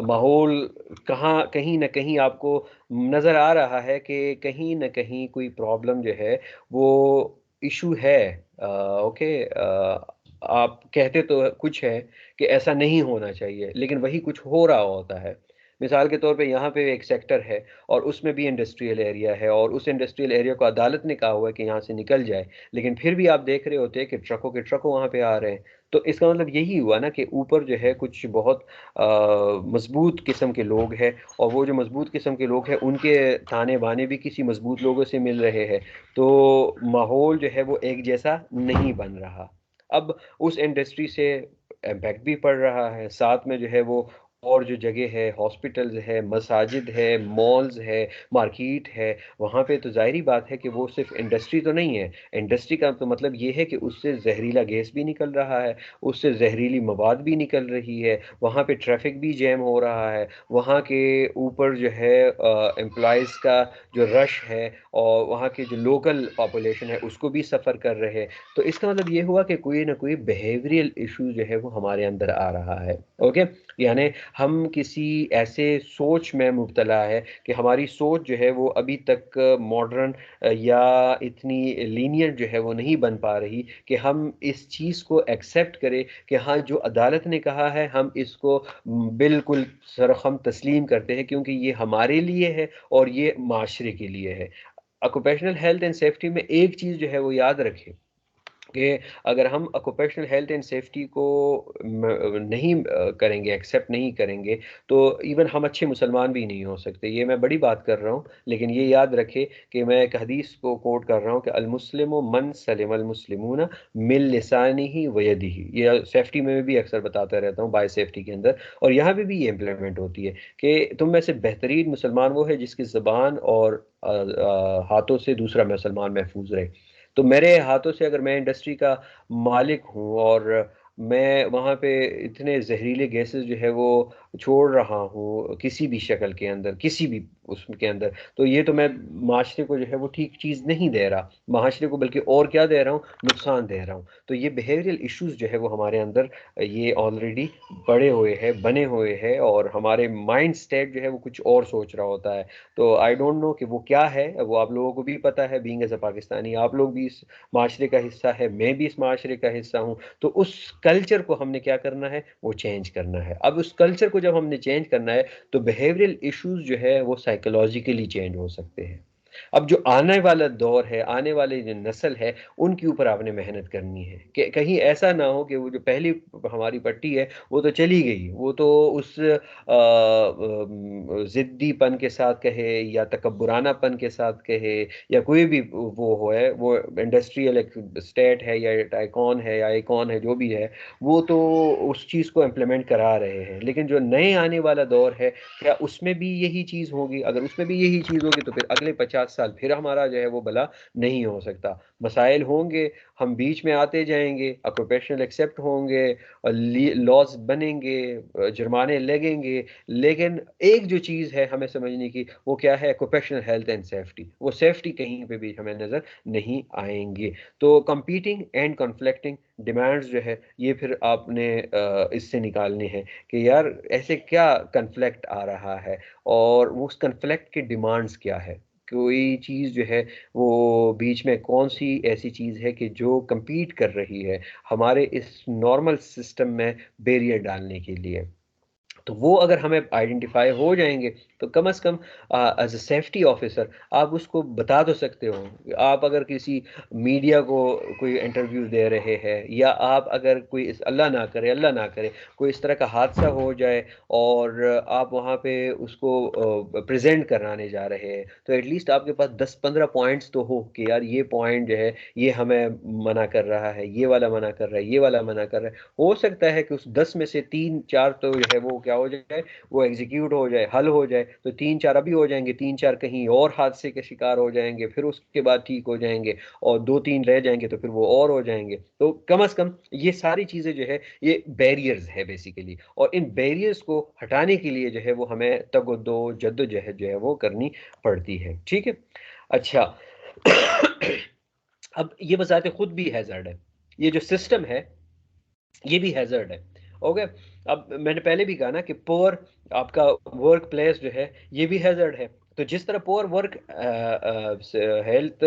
माहौल कहाँ कहीं ना कहीं आपको नज़र आ रहा है कि कहीं ना कहीं कोई प्रॉब्लम जो है वो इशू है। ओके, आप कहते तो कुछ है कि ऐसा नहीं होना चाहिए, लेकिन वही कुछ हो रहा होता है। मिसाल के तौर पे यहाँ पे एक सेक्टर है और उसमें भी इंडस्ट्रियल एरिया है, और उस इंडस्ट्रियल एरिया को अदालत ने कहा हुआ है कि यहाँ से निकल जाए, लेकिन फिर भी आप देख रहे होते हैं कि ट्रकों के ट्रकों वहाँ पे आ रहे हैं। तो इसका मतलब यही हुआ ना कि ऊपर जो है कुछ बहुत मजबूत किस्म के लोग हैं, और वो जो मजबूत किस्म के लोग हैं उनके ताने बाने भी किसी मजबूत लोगों से मिल रहे हैं। तो माहौल जो है वो एक जैसा नहीं बन रहा। अब उस इंडस्ट्री से इम्पैक्ट भी पड़ रहा है, साथ में जो है वो और जो जगह है, हॉस्पिटल्स है, मसाजिद है, मॉल्स है, मार्केट है, वहाँ पे तो ज़ाहिरी बात है कि वो सिर्फ इंडस्ट्री तो नहीं है। इंडस्ट्री का तो मतलब ये है कि उससे जहरीला गैस भी निकल रहा है, उससे जहरीली मवाद भी निकल रही है, वहाँ पे ट्रैफिक भी जैम हो रहा है, वहाँ के ऊपर जो है एम्प्लॉयज़ का जो रश है, और वहाँ के जो लोकल पॉपुलेशन है उसको भी सफ़र कर रहे हैं। तो इसका मतलब ये हुआ कि कोई ना कोई बिहेवियरल इशू जो है वो हमारे अंदर आ रहा है। ओके, यानी हम किसी ऐसे सोच में मुब्तला है कि हमारी सोच जो है वो अभी तक मॉडर्न या इतनी लीनियंट जो है वो नहीं बन पा रही कि हम इस चीज़ को एक्सेप्ट करें कि हाँ, जो अदालत ने कहा है हम इसको बिल्कुल सरखम तस्लीम करते हैं, क्योंकि ये हमारे लिए है और ये माशरे के लिए है। ऑक्यूपेशनल हेल्थ एंड सेफ्टी में एक चीज़ जो है वो याद रखें कि अगर हम ऑक्यूपेशनल हेल्थ एंड सेफ्टी को नहीं करेंगे, एक्सेप्ट नहीं करेंगे, तो इवन हम अच्छे मुसलमान भी नहीं हो सकते। ये मैं बड़ी बात कर रहा हूँ, लेकिन ये याद रखे कि मैं एक हदीस को कोट कर रहा हूँ कि अलमुस्लिम मन सलिमल मुस्लिमून मिन लिसानिही व यदिही। ये सेफ्टी में भी अक्सर बताता रहता हूँ, बाय सेफ्टी के अंदर, और यहाँ पे भी ये इम्प्लीमेंट होती है कि तुम में से बेहतरीन मुसलमान वो है जिसकी ज़बान और हाथों से दूसरा मुसलमान महफूज रहे। तो मेरे हाथों से अगर मैं इंडस्ट्री का मालिक हूँ और मैं वहाँ पे इतने जहरीले गैसेस जो है वो छोड़ रहा हूँ किसी भी शक्ल के अंदर, किसी भी उसके अंदर। तो ये तो मैं माशरे को जो है वो ठीक चीज़ नहीं दे रहा माशरे को, बल्कि और क्या दे रहा हूँ, नुकसान दे रहा हूँ। तो ये बिहेवियरल इश्यूज जो है वो हमारे अंदर ये ऑलरेडी पड़े हुए हैं, बने हुए हैं, और हमारे माइंड स्टेट जो है वो कुछ और सोच रहा होता है। तो आई डोंट नो कि वो क्या है, वो आप लोगों को भी पता है, बीइंग एज अ पाकिस्तानी आप लोग भी इस माशरे का हिस्सा है, मैं भी इस माशरे का हिस्सा हूँ। तो उस कल्चर को हमने क्या करना है, वो चेंज करना है। अब उस कल्चर को जब हमने चेंज करना है तो बिहेवियरल इश्यूज जो है वो साइकोलॉजिकली चेंज हो सकते हैं। अब जो आने वाला दौर है, आने वाली जो नस्ल है, उनके ऊपर आपने मेहनत करनी है कि कहीं ऐसा ना हो कि वो जो पहली हमारी पट्टी है वो तो चली गई, वो तो उस जिद्दीपन के साथ कहे या तकब्बुरानापन के साथ कहे या कोई भी वो हो है, वो इंडस्ट्रियल एक स्टेट है या टाइकॉन है या आइकॉन है, जो भी है, वो तो उस चीज़ को इम्प्लीमेंट करा रहे हैं। लेकिन जो नए आने वाला दौर है, क्या उसमें भी यही चीज़ होगी? अगर उसमें भी यही चीज़ होगी तो फिर अगले 50 साल फिर हमारा जो है वो भला नहीं हो सकता। मसाइल होंगे, हम बीच में आते जाएंगे, ऑक्यूपेशनल एक्सेप्ट होंगे, लॉज बनेंगे, जुर्माने लगेंगे। लेकिन एक जो चीज़ है हमें समझने की, वो क्या है, ऑक्यूपेशनल हेल्थ एंड सेफ्टी। वो सेफ्टी कहीं पे भी हमें नज़र नहीं आएंगे। तो कंपीटिंग एंड कॉन्फ्लिक्टिंग डिमांड्स जो है ये फिर आपने इससे निकालने हैं कि यार ऐसे क्या कन्फ्लिक्ट आ रहा है, और उस कन्फ्लिक्ट की डिमांड्स क्या है। कोई चीज़ जो है वो बीच में कौन सी ऐसी चीज़ है कि जो compete कर रही है हमारे इस नॉर्मल सिस्टम में बैरियर डालने के लिए। तो वो अगर हमें आइडेंटिफाई हो जाएंगे तो कम से कम एज अ सेफ्टी ऑफिसर आप उसको बता तो सकते हो। आप अगर किसी मीडिया को कोई इंटरव्यू दे रहे हैं, या आप अगर कोई अल्लाह ना करे कोई इस तरह का हादसा हो जाए और आप वहाँ पे उसको प्रेजेंट कराने जा रहे हैं, तो एटलीस्ट आपके पास 10-15 पॉइंट्स तो हो कि यार ये पॉइंट जो है ये हमें मना कर रहा है, ये वाला मना कर रहा है, ये वाला मना कर रहा है। हो सकता है कि उस 10 में से 3-4 तो जो है वो क्या हो जाए, वो एग्जीक्यूट हो जाए, हल हो जाए। तो 3-4 अभी हो जाएंगे, 3-4 कहीं और हादसे के शिकार हो जाएंगे, फिर उसके बाद ठीक हो जाएंगे, और 2-3 रह जाएंगे तो फिर वो और हो जाएंगे। तो कम से कम ये सारी चीजें जो है ये बैरियर्स है बेसिकली, और इन बैरियर्स को हटाने के लिए जो है वो हमें तगदो जद्दोजहद जो है वो करनी पड़ती है। ठीक है। अच्छा। अब ये बजाते खुद भी हैजर्ड है, ये जो सिस्टम है ये भी हैजर्ड है। ओके। अब मैंने पहले भी कहा ना कि पोअर आपका वर्क प्लेस जो है ये भी हैजर्ड है। तो जिस तरह पोअर वर्क हेल्थ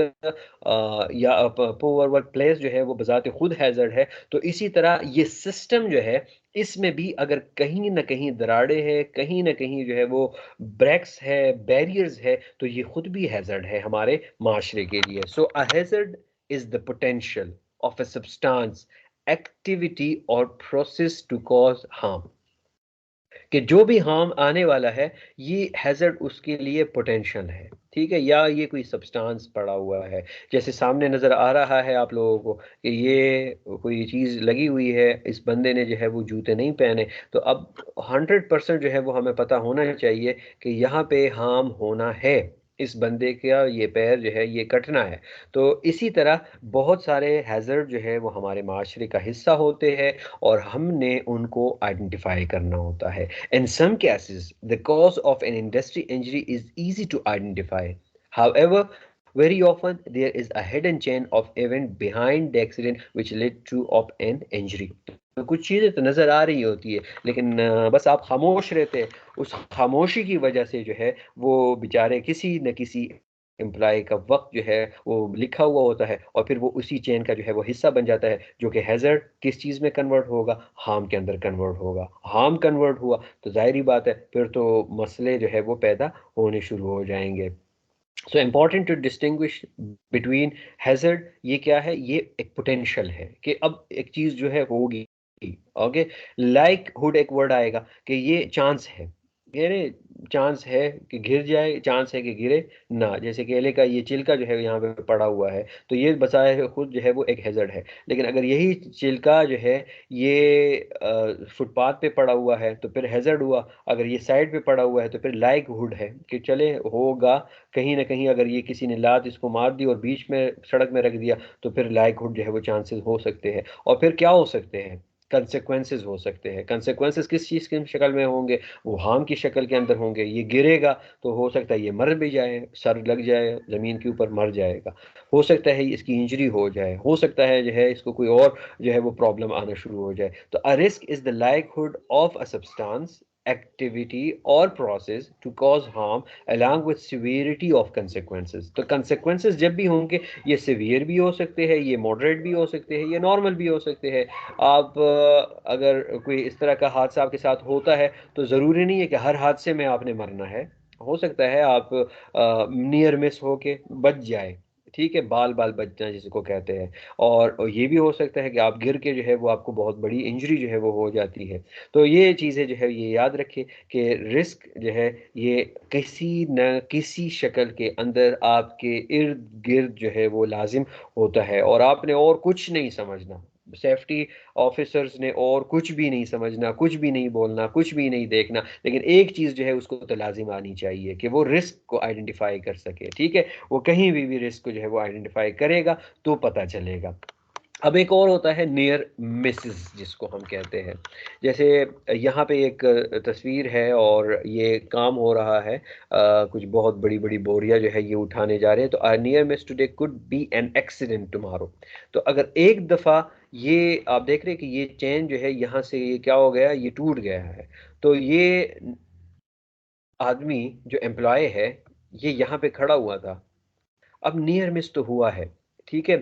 या पोअर वर्क प्लेस जो है वो बजाते खुद हैजर्ड है, तो इसी तरह ये सिस्टम जो है इसमें भी अगर कहीं ना कहीं दराड़े है, कहीं ना कहीं जो है वो ब्रेक्स है, बैरियर्स है, तो ये खुद भी हैजर्ड है हमारे माशरे के लिए। So a hazard is the potential of a substance, activity or process to cause harm। कि जो भी हार्म आने वाला है ये हैजर्ड उसके लिए पोटेंशियल है। ठीक है, या ये कोई सब्सटेंस पड़ा हुआ है, जैसे सामने नजर आ रहा है आप लोगों को कि ये कोई चीज लगी हुई है, इस बंदे ने जो है वो जूते नहीं पहने। तो अब 100% जो है वो हमें पता होना चाहिए कि यहाँ पे हार्म होना है, इस बंदे का ये पैर जो है ये कटना है। तो इसी तरह बहुत सारे हैजर्ड जो है वो हमारे माशरे का हिस्सा होते हैं, और हमने उनको आइडेंटिफाई करना होता है। In some cases, the cause of an industry injury is easy to identify. However, very often there is a hidden chain of event behind the accident which led to of an injury. तो कुछ चीज़ें तो नज़र आ रही होती है, लेकिन बस आप खामोश रहते हैं। उस खामोशी की वजह से जो है वो बेचारे किसी न किसी एम्प्लॉय का वक्त जो है वो लिखा हुआ होता है, और फिर वो उसी चेन का जो है वो हिस्सा बन जाता है, जो कि हैजर्ड किस चीज़ में कन्वर्ट होगा, हार्म के अंदर कन्वर्ट होगा। हार्म कन्वर्ट हुआ तो जाहिर बात है फिर तो मसले जो है वो पैदा होने शुरू हो जाएंगे। So important to distinguish between hazard, ये क्या है, ये एक पोटेंशियल है कि अब एक चीज़ जो है होगी। ओके। लाइकहुड एक वर्ड आएगा कि ये चांस है, गिरे, चांस है कि गिर जाए, चांस है कि गिरे ना। जैसे केले का ये छिलका जो है यहाँ पे पड़ा हुआ है, तो ये बचाए खुद जो है वो एक हैजर्ड है। लेकिन अगर यही छिलका जो है ये फुटपाथ पे पड़ा हुआ है तो फिर हैजर्ड हुआ। अगर ये साइड पे पड़ा हुआ है तो फिर लाइकहुड है कि चले होगा, कहीं ना कहीं अगर ये किसी ने लात इसको मार दी और बीच में सड़क में रख दिया तो फिर लाइकहुड जो है वो चांसेस हो सकते हैं। और फिर क्या हो सकते हैं, कंसेक्वेंसेस हो सकते हैं। कंसेक्वेंसेस किस चीज़ की शक्ल में होंगे? वो हार्म की शक्ल के अंदर होंगे। ये गिरेगा तो हो सकता है ये मर भी जाए, सर लग जाए ज़मीन के ऊपर, मर जाएगा। हो सकता है इसकी इंजरी हो जाए, हो सकता है जो है इसको कोई और जो है वो प्रॉब्लम आना शुरू हो जाए। तो a risk is the likelihood of a substance, activity or process to cause harm along with severity of consequences। तो consequences जब भी होंगे, ये severe भी हो सकते हैं, ये moderate भी हो सकते हैं, ये normal भी हो सकते हैं। आप अगर कोई इस तरह का हादसा आपके साथ होता है तो ज़रूरी नहीं है कि हर हादसे में आपने मरना है। हो सकता है आप नियर मिस होके बच जाए, ठीक है, बाल बाल बचना जिसको कहते हैं। और ये भी हो सकता है कि आप गिर के जो है वो आपको बहुत बड़ी इंजरी जो है वो हो जाती है। तो ये चीज़ें जो है ये याद रखें कि रिस्क जो है ये किसी न किसी शक्ल के अंदर आपके इर्द गिर्द जो है वो लाजिम होता है, और आपने और कुछ नहीं समझना। सेफ्टी ऑफिसर्स ने और कुछ भी नहीं समझना, कुछ भी नहीं बोलना, कुछ भी नहीं देखना, लेकिन एक चीज़ जो है उसको तो लाजिम आनी चाहिए कि वो रिस्क को आइडेंटिफाई कर सके, ठीक है। वो कहीं भी रिस्क को जो है वो आइडेंटिफाई करेगा तो पता चलेगा। अब एक और होता है नियर मिसेस जिसको हम कहते हैं। जैसे यहाँ पे एक तस्वीर है और ये काम हो रहा है, कुछ बहुत बड़ी बड़ी बोरियां जो है ये उठाने जा रहे हैं, तो अ near miss today could be an accident tomorrow. तो अगर एक दफ़ा ये आप देख रहे हैं कि ये चेन जो है यहाँ से ये क्या हो गया, ये टूट गया है। तो ये आदमी जो एम्प्लॉय है ये यहाँ पे खड़ा हुआ था, अब नियर मिस तो हुआ है, ठीक है।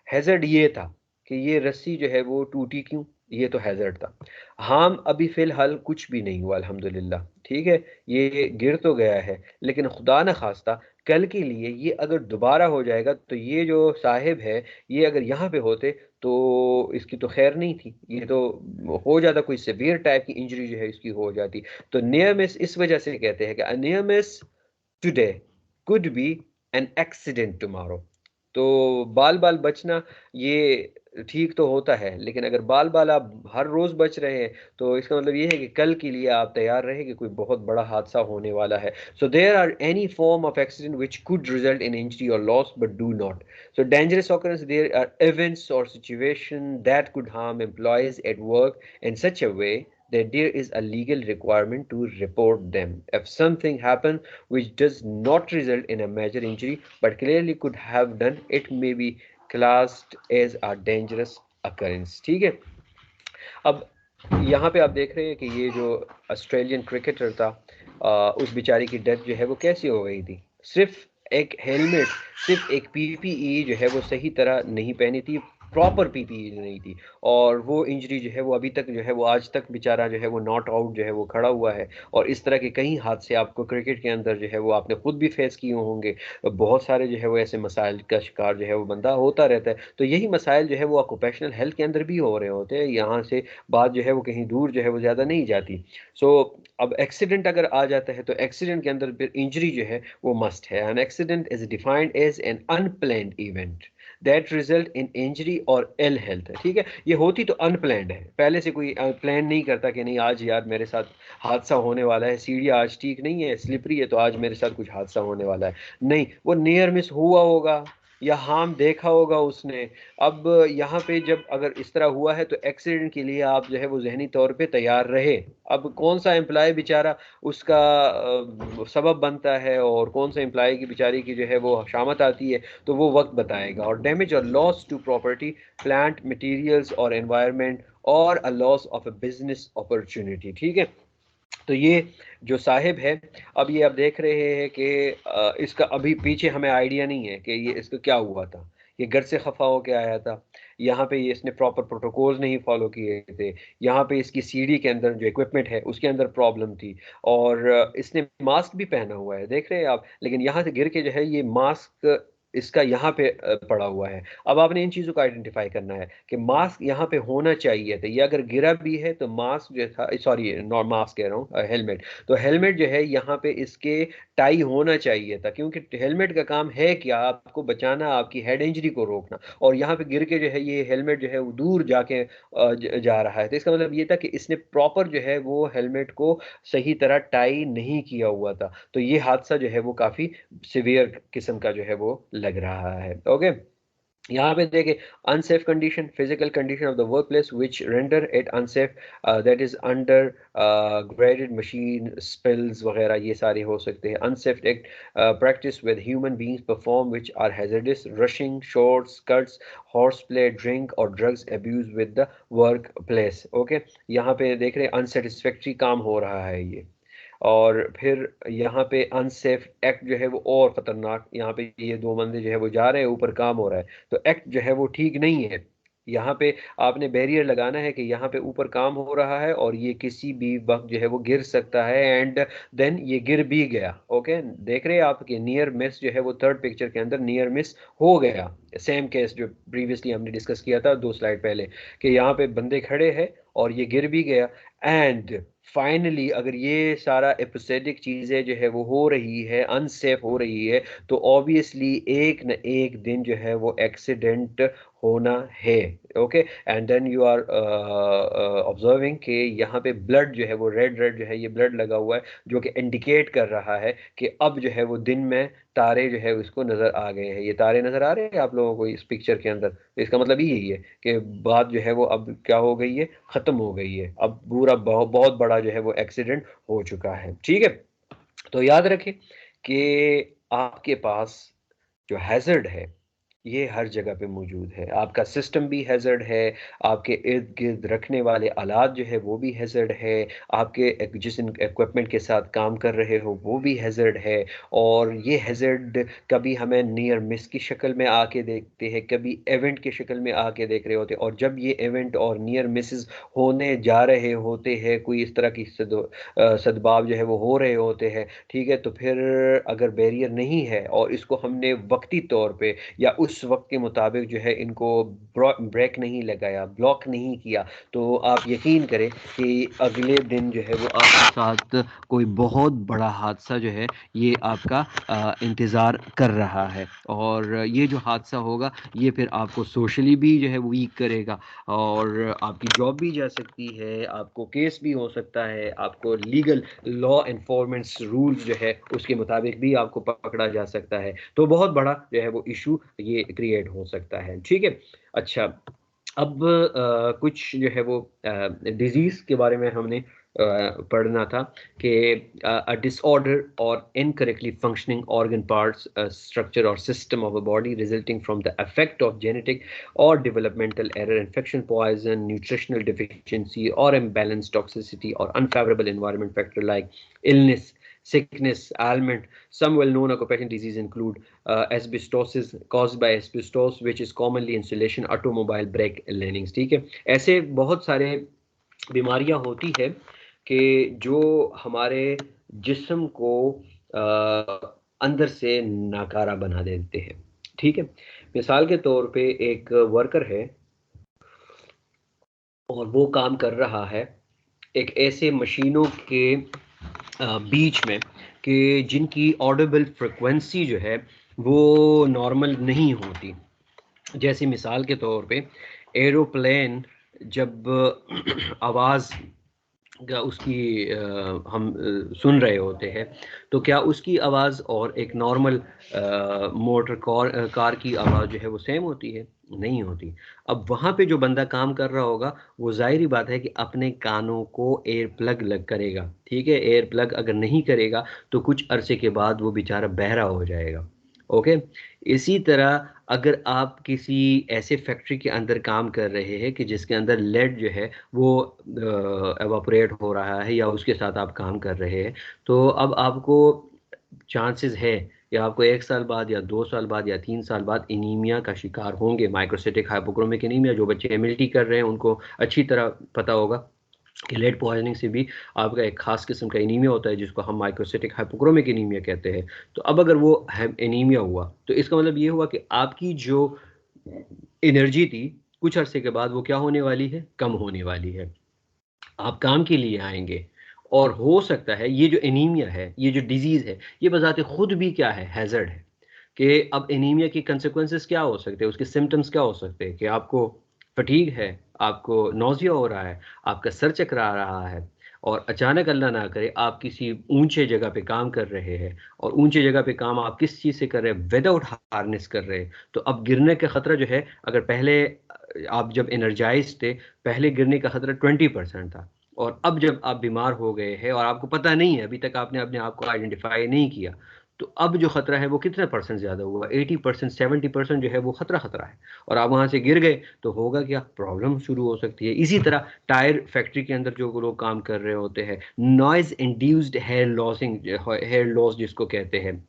हैज़र्ड ये था कि ये रस्सी जो है वो टूटी क्यों, ये तो हैज़र्ड था। हार्म अभी फ़िलहाल कुछ भी नहीं हुआ अल्हम्दुलिल्लाह, ठीक है। ये गिर तो गया है, लेकिन खुदा न ख़ास्ता कल के लिए ये अगर दोबारा हो जाएगा तो ये जो साहिब है, ये अगर यहाँ पे होते तो इसकी तो खैर नहीं थी, ये तो हो जाता, कोई सीवियर टाइप की इंजरी जो है इसकी हो जाती। तो नियर मिस इस वजह से कहते हैं कि अ near miss today could be an accident tomorrow. तो बाल बाल बचना ये ठीक तो होता है, लेकिन अगर बाल बाल आप हर रोज बच रहे हैं तो इसका मतलब ये है कि कल के लिए आप तैयार रहे कि कोई बहुत बड़ा हादसा होने वाला है। So there are any form of accident which could result in injury or loss but do not. So dangerous occurrence, there are events or situation that could harm employees at work in such a way that there is a legal requirement to report them. If something happens which does not result in a major injury but clearly could have done, it may be classed as a dangerous occurrence, ठीक है। अब यहाँ पे आप देख रहे हैं कि ये जो ऑस्ट्रेलियन क्रिकेटर था, उस बेचारे की डेथ जो है वो कैसी हो गई थी, सिर्फ एक हेलमेट, सिर्फ एक पीपीई जो है वो सही तरह नहीं पहनी थी, प्रॉपर पीपीई नहीं थी, और वो इंजरी जो है वो अभी तक जो है वो आज तक बेचारा जो है वो नॉट आउट जो है वो खड़ा हुआ है। और इस तरह के कई हादसे आपको क्रिकेट के अंदर जो है वो आपने खुद भी फेस किए होंगे। बहुत सारे जो है वो ऐसे मसाइल का शिकार जो है वो बंदा होता रहता है। तो यही मसाइल जो है वो ऑक्यूपेशनल हेल्थ के अंदर भी हो रहे होते हैं, यहाँ से बात जो है वो कहीं दूर जो है वो ज़्यादा नहीं जाती। सो अब एक्सीडेंट अगर आ जाता है तो एक्सीडेंट के अंदर फिर इंजरी जो है वो मस्ट है। An accident is defined as an unplanned event that result in injury और इल हेल्थ, ठीक है। ये होती तो अनप्लैन्ड है, पहले से कोई प्लान नहीं करता कि नहीं आज यार मेरे साथ हादसा होने वाला है, सीढ़ियाँ आज ठीक नहीं है, स्लिपरी है, तो आज मेरे साथ कुछ हादसा होने वाला है। नहीं, वो नियर मिस हुआ होगा या हार्म देखा होगा उसने। अब यहाँ पे जब अगर इस तरह हुआ है तो एक्सीडेंट के लिए आप जो है वो ज़हनी तौर पे तैयार रहे। अब कौन सा एम्प्लॉय बेचारा उसका सबब बनता है और कौन सा एम्प्लॉय की बेचारी की जो है वो शामत आती है, तो वो वक्त बताएगा। और डैमेज और loss to property, plant materials और एनवायरनमेंट, और a loss of a business opportunity, ठीक है। तो ये जो साहिब है, अब ये आप देख रहे हैं कि इसका अभी पीछे हमें आइडिया नहीं है कि ये इसको क्या हुआ था। ये घर से खफा होके आया था, यहाँ पे ये इसने प्रॉपर प्रोटोकॉल्स नहीं फॉलो किए थे, यहाँ पे इसकी सीढ़ी के अंदर जो इक्विपमेंट है उसके अंदर प्रॉब्लम थी, और इसने मास्क भी पहना हुआ है देख रहे हैं आप, लेकिन यहाँ से गिर के जो है ये मास्क इसका यहाँ पे पड़ा हुआ है। अब आपने इन चीज़ों को आइडेंटिफाई करना है कि मास्क यहाँ पे होना चाहिए था, ये अगर गिरा भी है तो मास्क जो था, सॉरी नॉट मास्क कह रहा हूँ, हेलमेट, तो हेलमेट जो है यहाँ पे इसके टाई होना चाहिए था, क्योंकि हेलमेट का काम है क्या, आपको बचाना, आपकी हेड इंजरी को रोकना। और यहाँ पे गिर के जो है ये हेलमेट जो है वो दूर जाके जा रहा है, तो इसका मतलब ये था कि इसने प्रॉपर जो है वो हेलमेट को सही तरह टाई नहीं किया हुआ था। तो ये हादसा जो है वो काफ़ी सिवियर किस्म का जो है वो लग रहा है। ओके। यहाँ पे देखें, unsafe condition, physical condition of the workplace which render it unsafe, that is under graded machine spills वगैरह, ये सारे हो सकते हैं। Unsafe act practice with human beings perform which are hazardous, rushing, shorts, cuts, horseplay, drink और drugs abuse with the workplace. Okay, यहाँ पे देख रहे हैं अनसेटिस्फैक्ट्री काम हो रहा है ये। और फिर यहाँ पे अनसेफ एक्ट जो है वो और खतरनाक, यहाँ पे ये दो बंदे जो है वो जा रहे हैं, ऊपर काम हो रहा है, तो एक्ट जो है वो ठीक नहीं है। यहाँ पे आपने बैरियर लगाना है कि यहाँ पे ऊपर काम हो रहा है और ये किसी भी वक्त जो है वो गिर सकता है, एंड देन ये गिर भी गया। ओके, देख रहे हैं आप कि नियर मिस जो है वो थर्ड पिक्चर के अंदर नियर मिस हो गया। सेम केस जो प्रीवियसली हमने डिस्कस किया था 2 स्लाइड पहले, कि यहाँ पे बंदे खड़े हैं और ये गिर भी गया। एंड फाइनली अगर ये सारा एपिसोडिक चीज़ें जो है वो हो रही है, अनसेफ हो रही है, तो ऑब्वियसली एक न एक दिन जो है वो एक्सीडेंट होना है। Okay, and then you are observing कि यहाँ पे ब्लड जो है वो रेड रेड जो है ये ब्लड लगा हुआ है, जो कि इंडिकेट कर रहा है कि अब जो है वो दिन में तारे जो है उसको नज़र आ गए हैं। ये तारे नज़र आ रहे हैं आप लोगों को इस पिक्चर के अंदर, तो इसका मतलब यही है कि बात जो है वो अब क्या हो गई है, ख़त्म हो गई है। अब पूरा बहुत बहुत बड़ा जो है वो एक्सीडेंट हो चुका है। ठीक है, तो याद रखें कि आपके पास जो हैज़र्ड है ये हर जगह पे मौजूद है। आपका सिस्टम भी हैज़र्ड है, आपके इर्द गिर्द रखने वाले आलात जो है वो भी हैज़र्ड है, आपके जिस इक्विपमेंट के साथ काम कर रहे हो वो भी हैज़र्ड है। और ये हैज़र्ड कभी हमें नियर मिस की शक्ल में आके देखते हैं, कभी इवेंट की शक्ल में आके देख रहे होते हैं, और जब ये इवेंट और नियर मिसेस होने जा रहे होते हैं, कोई इस तरह की सदबाव जो है वो हो रहे होते हैं, ठीक है, तो फिर अगर बैरियर नहीं है और इसको हमने वक्ती तौर पे या उस वक्त के मुताबिक जो है इनको ब्रेक नहीं लगाया, ब्लॉक नहीं किया, तो आप यकीन करें कि अगले दिन जो है वो आपके साथ कोई बहुत बड़ा हादसा जो है ये आपका इंतज़ार कर रहा है। और ये जो हादसा होगा ये फिर आपको सोशली भी जो है वीक करेगा, और आपकी जॉब भी जा सकती है, आपको केस भी हो सकता है, आपको लीगल लॉ एनफोर्समेंट रूल्स जो है उसके मुताबिक भी आपको पकड़ा जा सकता है। तो बहुत बड़ा जो है वो इशू ये क्रिएट हो सकता है। ठीक है, अच्छा, अब कुछ जो है वो डिजीज़ के बारे में हमने पढ़ना था कि a disorder or incorrectly functioning organ parts, structure or system of a body resulting from the effect of genetic or developmental error, infection, poison, nutritional deficiency or imbalance, toxicity or unfavorable environment factor like illness, sickness, ailment. Some well-known occupational diseases include asbestosis caused by asbestos, which is commonly insulation, automobile brake linings। ठीक है, ऐसे बहुत सारे बीमारियां होती है कि जो हमारे जिस्म को अंदर से नाकारा बना देते हैं। ठीक है, मिसाल के तौर पे एक वर्कर है और वो काम कर रहा है एक ऐसे मशीनों के बीच में कि जिनकी ऑडिबल फ्रिक्वेंसी जो है वो नॉर्मल नहीं होती। जैसे मिसाल के तौर पे एरोप्लेन जब आवाज़ का उसकी हम सुन रहे होते हैं, तो क्या उसकी आवाज़ और एक नॉर्मल मोटर कार की आवाज़ जो है वो सेम होती है? नहीं होती। अब वहाँ पे जो बंदा काम कर रहा होगा वो ज़ाहिर-सी बात है कि अपने कानों को एयर प्लग लग करेगा, ठीक है? एयर प्लग अगर नहीं करेगा तो कुछ अरसे के बाद वो बेचारा बहरा हो जाएगा। ओके? इसी तरह अगर आप किसी ऐसे फैक्ट्री के अंदर काम कर रहे हैं कि जिसके अंदर लेड जो है वो एवापोरेट हो रहा है या उसके साथ आप काम कर रहे हैं, तो अब आपको चांसेस है या आपको 1 साल बाद या 2 साल बाद या 3 साल बाद एनीमिया का शिकार होंगे। माइक्रोसिटिक हाइपोक्रोमिक एनीमिया, जो बच्चे एमएलटी कर रहे हैं उनको अच्छी तरह पता होगा कि लेड पॉइजनिंग से भी आपका एक खास किस्म का एनीमिया होता है जिसको हम माइक्रोसिटिक हाइपोक्रोमिक एनीमिया कहते हैं। तो अब अगर वो एनीमिया हुआ तो इसका मतलब ये हुआ कि आपकी जो एनर्जी थी कुछ अरसे के बाद वो क्या होने वाली है, कम होने वाली है। आप काम के लिए आएँगे और हो सकता है ये जो एनीमिया है, ये जो डिज़ीज़ है, ये बज़ाते खुद भी क्या है, हैज़र्ड है। कि अब एनीमिया की consequences क्या हो सकते हैं, उसके सिम्पटम्स क्या हो सकते हैं कि आपको फटीग है, आपको नौसिया हो रहा है, आपका सर चकरा रहा है, और अचानक अल्लाह ना करे आप किसी ऊंचे जगह पे काम कर रहे हैं, और ऊंचे जगह पे काम आप किस चीज़ से कर रहे हैं, विदाउट हार्नेस कर रहे हैं, तो अब गिरने का खतरा जो है, अगर पहले आप जब एनर्जाइज थे, पहले गिरने का खतरा 20% था, और अब जब आप बीमार हो गए हैं और आपको पता नहीं है, अभी तक आपने अपने आप को आइडेंटिफाई नहीं किया, तो अब जो खतरा है वो कितने परसेंट ज्यादा हुआ, 80%, 70% जो है वो खतरा है, और आप वहां से गिर गए तो होगा क्या, प्रॉब्लम शुरू हो सकती है। इसी तरह टायर फैक्ट्री के अंदर जो लोग काम कर रहे होते हैं, नॉइज इंड्यूस्ड हेयर लॉस जिसको कहते हैं,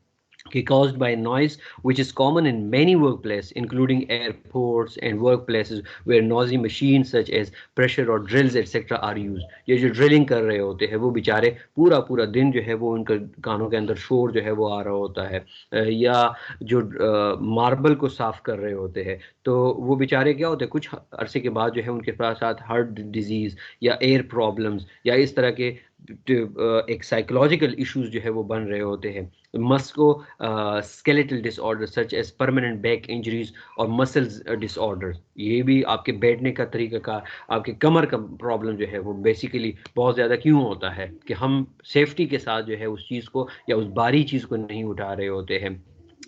caused by noise, which is common in many workplaces, including airports and workplaces where noisy machines such as pressure or drills etc. are used. ये जो ड्रिलिंग कर रहे होते हैं वो बेचारे पूरा पूरा दिन जो है वो उनके कानों के अंदर शोर जो है वो आ रहा होता है, या जो मार्बल को साफ कर रहे होते हैं, तो वो बेचारे क्या होते हैं, कुछ अरसे के बाद जो है उनके पास साथ हार्ट डिजीज या एयर प्रॉब्लम्स या इस तरह के एक साइकोलॉजिकल इश्यूज जो है वो बन रहे होते हैं। Musculoskeletal disorder such as permanent back injuries और मसल्स डिसऑर्डर, ये भी आपके बैठने का तरीका का, आपके कमर का प्रॉब्लम जो है वो बेसिकली बहुत ज़्यादा क्यों होता है कि हम सेफ्टी के साथ जो है उस चीज़ को या उस बारी चीज़ को नहीं उठा रहे होते हैं।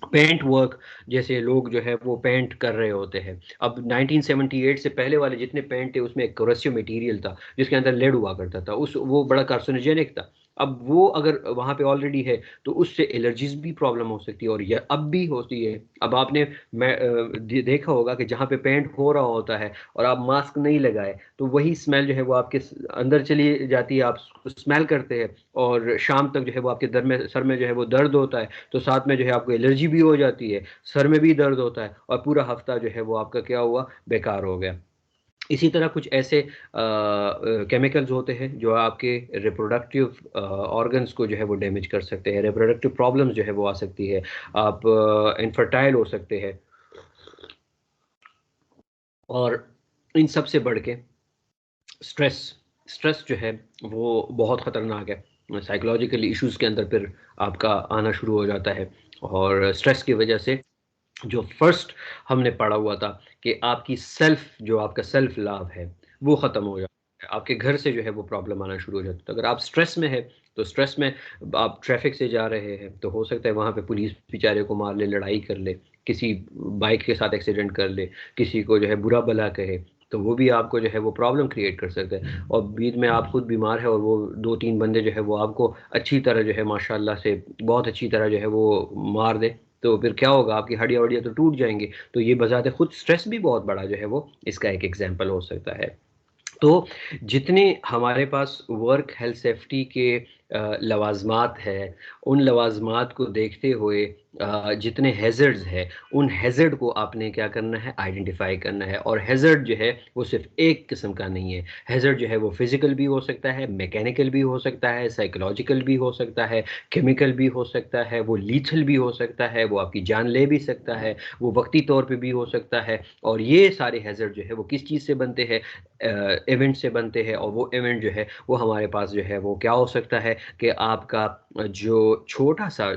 पेंट वर्क, जैसे लोग जो है वो पेंट कर रहे होते हैं, अब 1978 से पहले वाले जितने पेंट थे उसमें एक कोरेसिव मटेरियल था जिसके अंदर लेड हुआ करता था, उस वो बड़ा कार्सिनोजेनिक था। अब वो अगर वहां पे ऑलरेडी है तो उससे एलर्जीज भी प्रॉब्लम हो सकती है, और यह अब भी होती है। अब आपने देखा होगा कि जहाँ पे पेंट हो रहा होता है और आप मास्क नहीं लगाए तो वही स्मेल जो है वो आपके अंदर चली जाती है, आप स्मेल करते हैं, और शाम तक जो है वो आपके सर में जो है वो दर्द होता है, तो साथ में जो है आपको एलर्जी भी हो जाती है, सर में भी दर्द होता है, और पूरा हफ्ता जो है वो आपका क्या हुआ, बेकार हो गया। इसी तरह कुछ ऐसे केमिकल्स होते हैं जो आपके रिप्रोडक्टिव ऑर्गन्स को जो है वो डैमेज कर सकते हैं, रिप्रोडक्टिव प्रॉब्लम्स जो है वो आ सकती है, आप इनफर्टाइल हो सकते हैं, और इन सब से बढ़ के स्ट्रेस, स्ट्रेस जो है वो बहुत ख़तरनाक है, साइकोलॉजिकल इश्यूज़ के अंदर फिर आपका आना शुरू हो जाता है, और स्ट्रेस की वजह से जो फर्स्ट हमने पढ़ा हुआ था कि आपकी सेल्फ, जो आपका सेल्फ लव है वो ख़त्म हो जाता है, आपके घर से जो है वो प्रॉब्लम आना शुरू हो जाती है। तो अगर आप स्ट्रेस में है, तो स्ट्रेस में आप ट्रैफिक से जा रहे हैं तो हो सकता है वहाँ पे पुलिस बेचारे को मार ले, लड़ाई कर ले, किसी बाइक के साथ एक्सीडेंट कर ले, किसी को जो है बुरा भला कहे, तो वो भी आपको जो है वो प्रॉब्लम क्रिएट कर सकता है, और बीच में आप खुद बीमार है और वो दो तीन बंदे जो है वो आपको अच्छी तरह जो है माशाल्लाह से बहुत अच्छी तरह जो है वो मार दे, तो फिर क्या होगा, आपकी हड्डियां वड्डियां तो टूट जाएंगी। तो ये बजाते खुद स्ट्रेस भी बहुत बड़ा जो है वो इसका एक एग्जाम्पल हो सकता है। तो जितने हमारे पास वर्क हेल्थ सेफ्टी के लवाजमात है, उन लवाजमात को देखते हुए जितने हैज़र्ड्स हैं, उन हैज़र्ड को आपने क्या करना है, आइडेंटिफाई करना है। और हैज़र्ड जो है वो सिर्फ एक किस्म का नहीं है, हैज़र्ड जो है वो फिजिकल भी हो सकता है, मैकेनिकल भी हो सकता है, साइकोलॉजिकल भी हो सकता है, केमिकल भी हो सकता है, वो लीथल भी हो सकता है, वो आपकी जान ले भी सकता है, वो वक्ती तौर पे भी हो सकता है। और ये सारे हैज़र्ड जो है वो किस चीज़ से बनते हैं, इवेंट से बनते हैं, और वो इवेंट जो है वो हमारे पास जो है वो क्या हो सकता है कि आपका जो छोटा सा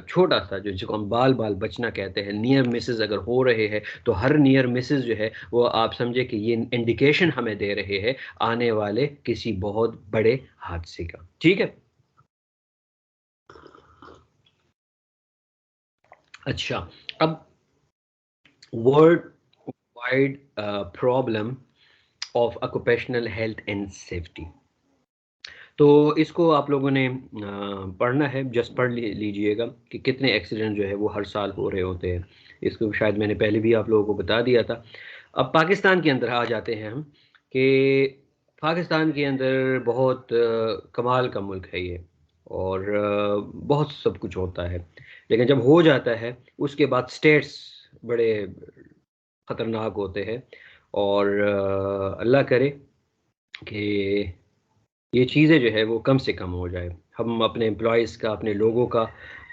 जो जिसको हम बाल बाल बचना कहते हैं, नियर मिसेस अगर हो रहे हैं, तो हर नियर मिसेस जो है वो आप समझे कि ये इंडिकेशन हमें दे रहे हैं आने वाले किसी बहुत बड़े हादसे का। ठीक है। अच्छा, अब world wide problem of occupational health and safety, तो इसको आप लोगों ने पढ़ना है, जस्ट पढ़ लीजिएगा कि कितने एक्सीडेंट जो है वो हर साल हो रहे होते हैं। इसको शायद मैंने पहले भी आप लोगों को बता दिया था। अब पाकिस्तान के अंदर आ जाते हैं हम, कि पाकिस्तान के अंदर बहुत कमाल का मुल्क है ये, और बहुत सब कुछ होता है, लेकिन जब हो जाता है उसके बाद स्टेट्स बड़े ख़तरनाक होते हैं, और अल्लाह करे कि ये चीज़ें जो है वो कम से कम हो जाए, हम अपने एम्प्लॉयज़ का, अपने लोगों का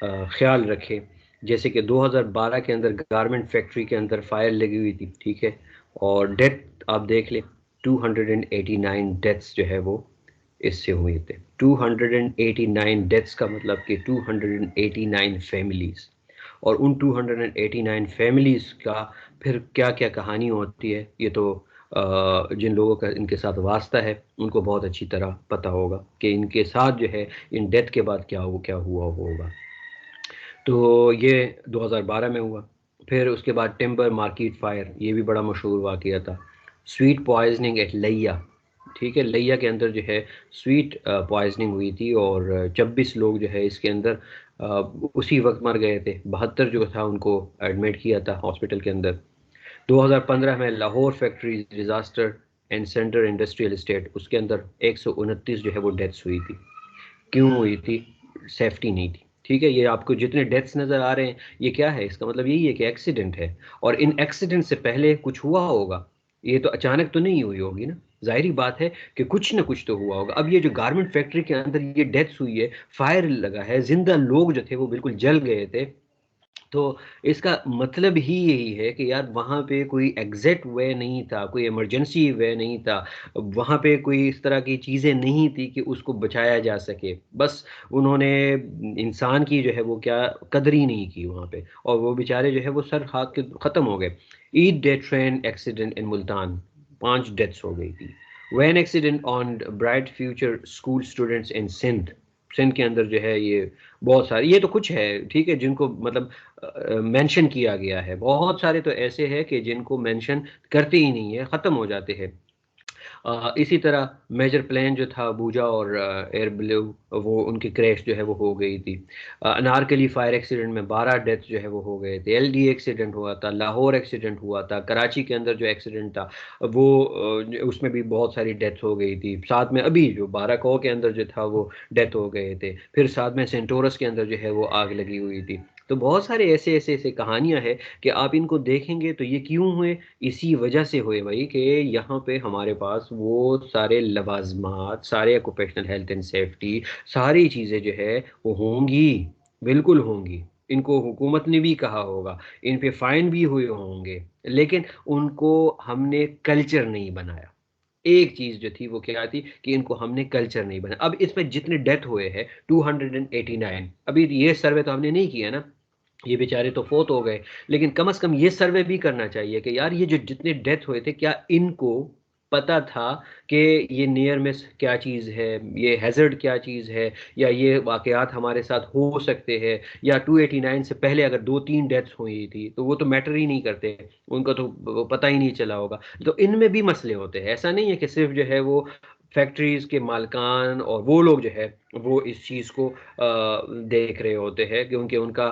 ख्याल रखें। जैसे कि 2012 के अंदर गारमेंट फैक्ट्री के अंदर फायर लगी हुई थी, ठीक है, और डेथ आप देख लें, 289 डेथ्स जो है वो इससे हुए थे। 289 डेथ्स का मतलब कि 289 फैमिलीज़, और उन 289 फैमिलीज़ का फिर क्या क्या कहानी होती है, ये तो जिन लोगों का इनके साथ वास्ता है उनको बहुत अच्छी तरह पता होगा कि इनके साथ जो है इन डेथ के बाद क्या हुआ होगा। तो ये 2012 में हुआ। फिर उसके बाद टिम्बर मार्केट फायर, ये भी बड़ा मशहूर वाक़या था। स्वीट पॉइजनिंग एट लिया, ठीक है, लिया के अंदर जो है स्वीट पॉइजनिंग हुई थी और 26 लोग जो है इसके अंदर अ, उसी वक्त मर गए थे। 72 जो था उनको एडमिट किया था हॉस्पिटल के अंदर। 2015 में Lahore factory disaster and central industrial estate, उसके अंदर 129 जो है वो डेथ्स हुई थी। क्यों हुई थी? सेफ्टी नहीं थी। ठीक है, ये आपको जितने डेथ्स नज़र आ रहे हैं, ये क्या है? इसका मतलब यही है कि एक्सीडेंट है, और इन एक्सीडेंट से पहले कुछ हुआ होगा। ये तो अचानक तो नहीं हुई होगी ना, जाहिर बात है कि कुछ ना कुछ तो हुआ होगा। अब ये जो गारमेंट फैक्ट्री के अंदर ये डेथ्स हुई है, फायर लगा है, जिंदा लोग जो थे वो बिल्कुल जल गए थे। तो इसका मतलब ही यही है कि यार वहाँ पे कोई एग्ज़ैक्ट वे नहीं था, कोई इमरजेंसी वे नहीं था, वहाँ पे कोई इस तरह की चीज़ें नहीं थी कि उसको बचाया जा सके। बस उन्होंने इंसान की जो है वो क्या कदर ही नहीं की वहाँ पे, और वो बेचारे जो है वो सर हाथ के ख़त्म हो गए। Eid day train accident in Multan, 5 deaths हो गई थी। Van accident on bright future school students in Sindh, Sindh के अंदर जो है ये बहुत सारे, ये तो कुछ है ठीक है जिनको मतलब मेंशन किया गया है। बहुत सारे तो ऐसे हैं कि जिनको मेंशन करते ही नहीं है, ख़त्म हो जाते हैं। इसी तरह मेजर प्लेन जो था अबूजा और एयर ब्लू, वो उनकी क्रैश जो है वो हो गई थी। अनारकली फायर एक्सीडेंट में 12 डेथ जो है वो हो गए थे। एलडी एक्सीडेंट हुआ था, लाहौर एक्सीडेंट हुआ था, कराची के अंदर जो एक्सीडेंट था वो उसमें भी बहुत सारी डेथ हो गई थी। साथ में अभी जो बाराकोह के अंदर जो था वो डेथ हो गए थे। फिर साथ में सेंटोरस के अंदर जो है वो आग लगी हुई थी। तो बहुत सारे ऐसे कहानियां हैं कि आप इनको देखेंगे तो ये क्यों हुए, इसी वजह से हुए भाई कि यहाँ पे हमारे पास वो सारे लवाजमात, सारे ऑक्यूपेशनल हेल्थ एंड सेफ्टी, सारी चीज़ें जो है वो होंगी, बिल्कुल होंगी। इनको हुकूमत ने भी कहा होगा, इन पे फाइन भी हुए होंगे, लेकिन उनको हमने कल्चर नहीं बनाया। एक चीज़ जो थी वो क्या थी कि इनको हमने कल्चर नहीं बनाया। अब इसमें जितने डेथ हुए हैं 289, अभी ये सर्वे तो हमने नहीं किया ना, ये बेचारे तो फोत हो गए, लेकिन कम से कम ये सर्वे भी करना चाहिए कि यार ये जो जितने डेथ हुए थे क्या इनको पता था कि ये नियर मिस क्या चीज़ है, ये हैजर्ड क्या चीज़ है, या ये वाकयात हमारे साथ हो सकते हैं। या 289 से पहले अगर 2-3 डेथ्स हुई थी तो वो तो मैटर ही नहीं करते, उनको तो पता ही नहीं चला होगा। तो इनमें भी मसले होते हैं, ऐसा नहीं है कि सिर्फ जो है वो फैक्ट्रीज के मालकान और वो लोग जो है वो इस चीज़ को देख रहे होते हैं, क्योंकि उनका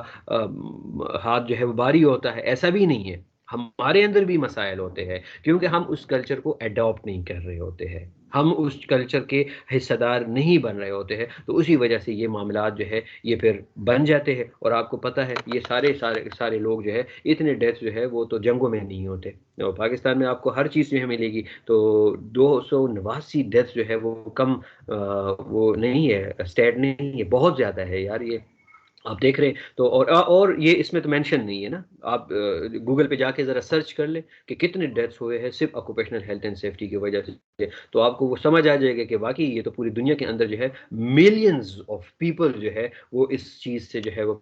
हाथ जो है वो भारी होता है, ऐसा भी नहीं है। हमारे अंदर भी मसाइल होते हैं क्योंकि हम उस कल्चर को अडॉप्ट नहीं कर रहे होते हैं, हम उस कल्चर के हिस्सेदार नहीं बन रहे होते हैं। तो उसी वजह से ये मामलात जो है ये फिर बन जाते हैं। और आपको पता है ये सारे सारे सारे लोग जो है इतने डेथ जो है वो तो जंगों में नहीं होते। और पाकिस्तान में आपको हर चीज़ जो है मिलेगी, तो 289 डेथ जो है वो कम वो नहीं है, स्टेट नहीं है, बहुत ज़्यादा है यार ये। आप देख रहे हैं तो, और ये इसमें तो मेंशन नहीं है ना। आप गूगल पे जाके ज़रा सर्च कर लें कि कितने डेथ्स हुए हैं सिर्फ ऑक्यूपेशनल हेल्थ एंड सेफ्टी की वजह से, तो आपको वो समझ आ जाएगा कि वाकई ये तो पूरी दुनिया के अंदर जो है मिलियंस ऑफ पीपल जो है वो इस चीज़ से जो है वो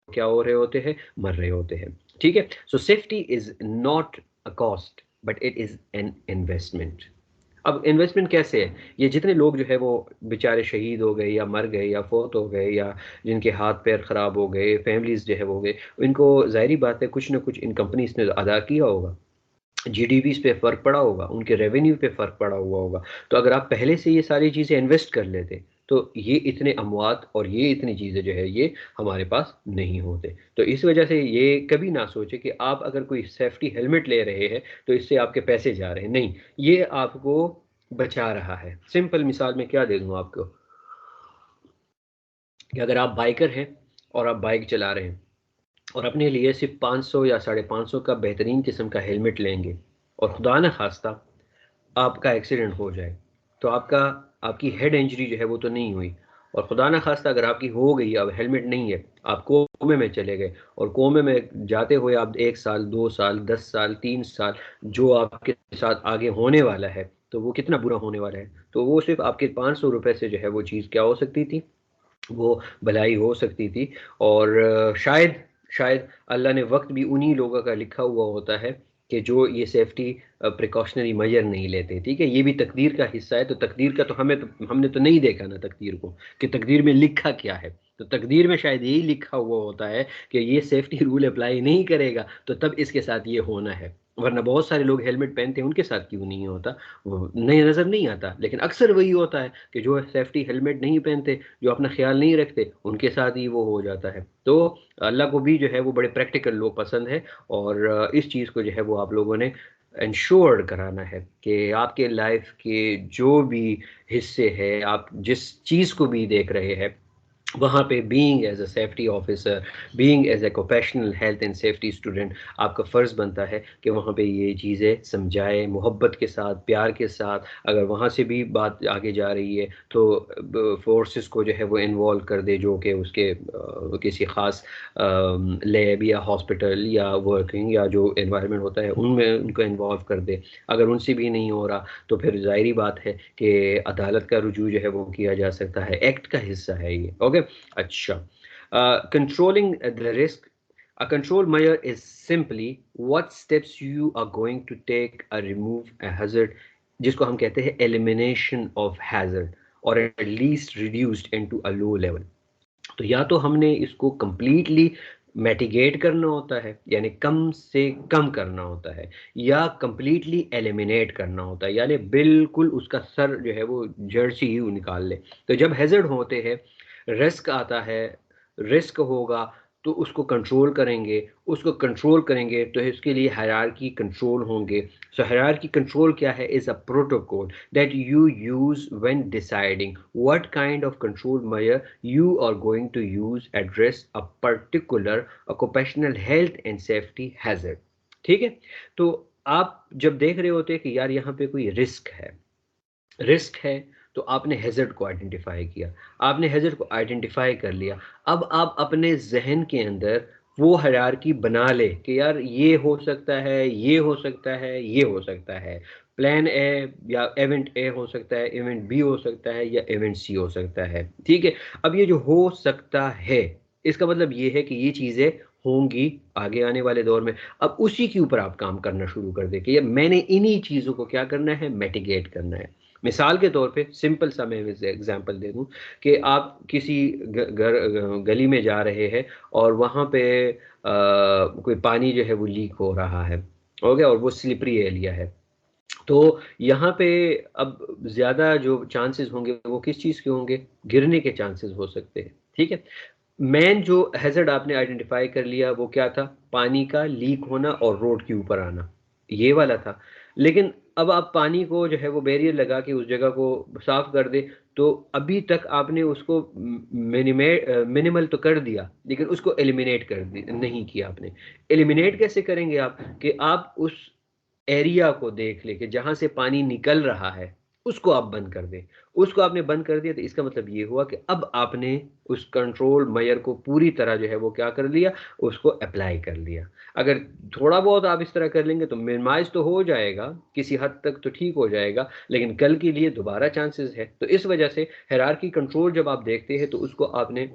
क्या हो रहे होते हैं, मर रहे होते हैं। ठीक है, सो safety is not a cost but it is an investment. अब इन्वेस्टमेंट कैसे है? ये जितने लोग जो है वो बेचारे शहीद हो गए या मर गए या फौत हो गए या जिनके हाथ पैर खराब हो गए, फैमिलीज जो है वो हो गए, इनको जाहिर बात है कुछ ना कुछ इन कंपनीज ने अदा किया होगा, जीडीपीज़ पे फ़र्क पड़ा होगा, उनके रेवेन्यू पे फ़र्क पड़ा हुआ होगा। तो अगर आप पहले से ये सारी चीज़ें इन्वेस्ट कर लेते, तो ये इतने अमवात और ये इतनी चीज़ें जो है ये हमारे पास नहीं होते। तो इस वजह से ये कभी ना सोचें कि आप अगर कोई सेफ्टी हेलमेट ले रहे हैं, तो इससे आपके पैसे जा रहे हैं। नहीं, ये आपको बचा रहा है। सिंपल मिसाल मैं क्या दे दूँ आपको, कि अगर आप बाइकर हैं और आप बाइक चला रहे हैं और अपने लिए सिर्फ़ 500 या 550 का बेहतरीन किस्म का हेलमेट लेंगे, और खुदा न ख़ास्ता आपका एक्सीडेंट हो जाए, तो आपकी हेड इंजरी जो है वो तो नहीं हुई, और खुदा ना खास्ता अगर आपकी हो गई, अब हेलमेट नहीं है, आप कोमे में चले गए, और कोमे में जाते हुए आप 1 साल, 2 साल, 10 साल, 3 साल जो आपके साथ आगे होने वाला है, तो वो कितना बुरा होने वाला है। तो वो सिर्फ़ आपके ₹500 से जो है वो चीज़ क्या हो सकती थी, वो भलाई हो सकती थी। और शायद शायद अल्लाह ने वक़्त भी उन्हीं लोगों का लिखा हुआ होता है कि जो ये सेफ्टी प्रिकॉशनरी मेजर नहीं लेते, ठीक है, ये भी तकदीर का हिस्सा है। तो तकदीर का तो हमने तो नहीं देखा ना तकदीर को, कि तकदीर में लिखा क्या है। तो तकदीर में शायद यही लिखा हुआ होता है कि ये सेफ्टी रूल अप्लाई नहीं करेगा, तो तब इसके साथ ये होना है। वरना बहुत सारे लोग हेलमेट पहनते हैं, उनके साथ क्यों नहीं होता, वो नहीं नज़र नहीं आता। लेकिन अक्सर वही होता है कि जो सेफ्टी हेलमेट नहीं पहनते, जो अपना ख्याल नहीं रखते, उनके साथ ही वो हो जाता है। तो अल्लाह को भी जो है वो बड़े प्रैक्टिकल लोग पसंद है, और इस चीज़ को जो है वो आप लोगों ने इंश्योर कराना है कि आपके लाइफ के जो भी हिस्से हैं, आप जिस चीज़ को भी देख रहे हैं, वहाँ पे being as a safety officer, being as a professional health and safety student, आपका फ़र्ज़ बनता है कि वहाँ पे ये चीज़ें समझाएं, मोहब्बत के साथ, प्यार के साथ। अगर वहाँ से भी बात आगे जा रही है तो फोर्सेस को जो है वो इन्वॉल्व कर दे, जो कि उसके किसी ख़ास लैब या हॉस्पिटल या वर्किंग या जो एनवायरनमेंट होता है उनमें उनको इन्वॉल्व कर दे। अगर उनसे भी नहीं हो रहा तो फिर ज़ाहिरी बात है कि अदालत का रुजू जो है वो किया जा सकता है, एक्ट का हिस्सा है ये। ओके, अच्छा, controlling the risk. A control measure is simply what steps you are going to take to remove a hazard, जिसको हम कहते हैं elimination of hazard, or at least reduced into a low level। तो या तो हमने इसको completely मैटिगेट करना होता है, यानी कम से कम करना होता है, या कंप्लीटली एलिमिनेट करना होता है, यानी बिल्कुल उसका सर जो है वो जड़ से ही निकाल ले। तो जब हैजर्ड होते हैं, रिस्क आता है, रिस्क होगा तो उसको कंट्रोल करेंगे, उसको कंट्रोल करेंगे तो इसके लिए हायरार्की कंट्रोल होंगे। सो हायरार्की कंट्रोल क्या है? Is a protocol that you use when deciding what kind of control measure you are going to use address a particular occupational health and safety hazard। ठीक है, तो आप जब देख रहे होते हैं कि यार यहाँ पे कोई रिस्क है, तो आपने हैजर्ड को आइडेंटिफाई किया, आपने हैजर्ड को आइडेंटिफाई कर लिया। अब आप अपने जहन के अंदर वो हायरार्की बना ले कि यार ये हो सकता है, ये हो सकता है, ये हो सकता है। प्लान ए या इवेंट ए हो सकता है, इवेंट बी हो सकता है, या इवेंट सी हो सकता है। ठीक है, अब ये जो हो सकता है, इसका मतलब ये है कि ये चीज़ें होंगी आगे आने वाले दौर में। अब उसी के ऊपर आप काम करना शुरू कर दें कि यार मैंने इन्हीं चीज़ों को क्या करना है, मिटिगेट करना है। मिसाल के तौर पे सिंपल सा मैं एग्जांपल दे दूं कि आप किसी गली में जा रहे हैं और वहाँ पे कोई पानी जो है वो लीक हो रहा है, हो गया, और वो स्लिपरी एरिया है। तो यहाँ पे अब ज़्यादा जो चांसेस होंगे वो किस चीज़ के होंगे? गिरने के चांसेस हो सकते हैं। ठीक है, मेन जो हैजर्ड आपने आइडेंटिफाई कर लिया वो क्या था? पानी का लीक होना और रोड के ऊपर आना, ये वाला था। लेकिन अब आप पानी को जो है वो बैरियर लगा के उस जगह को साफ कर दे, तो अभी तक आपने उसको मिनिमल तो कर दिया, लेकिन उसको एलिमिनेट कर दी नहीं किया आपने। एलिमिनेट कैसे करेंगे आप? कि आप उस एरिया को देख ले कि जहां से पानी निकल रहा है, उसको आप बंद कर दें। उसको आपने बंद कर दिया तो इसका मतलब ये हुआ कि अब आपने उस कंट्रोल मेजर को पूरी तरह जो है वो क्या कर लिया, उसको अप्लाई कर लिया। अगर थोड़ा बहुत आप इस तरह कर लेंगे तो मिनिमाइज तो हो जाएगा, किसी हद तक तो ठीक हो जाएगा, लेकिन कल के लिए दोबारा चांसेस है। तो इस वजह से हायरार्की कंट्रोल जब आप देखते हैं तो उसको आपने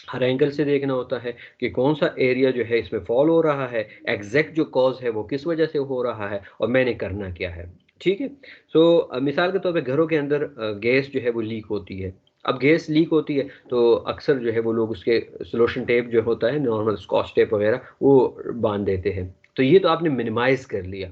हर एंगल से देखना होता है कि कौन सा एरिया जो है इसमें फॉल हो रहा है, एग्जैक्ट जो कॉज है वो किस वजह से हो रहा है, और मैंने करना क्या है। ठीक है, सो मिसाल के तौर पे घरों के अंदर गैस जो है वो लीक होती है। अब गैस लीक होती है तो अक्सर जो है वो लोग उसके सोल्यूशन टेप जो होता है, नॉर्मल स्कॉच टेप वगैरह, वो बांध देते हैं। तो ये तो आपने मिनिमाइज कर लिया।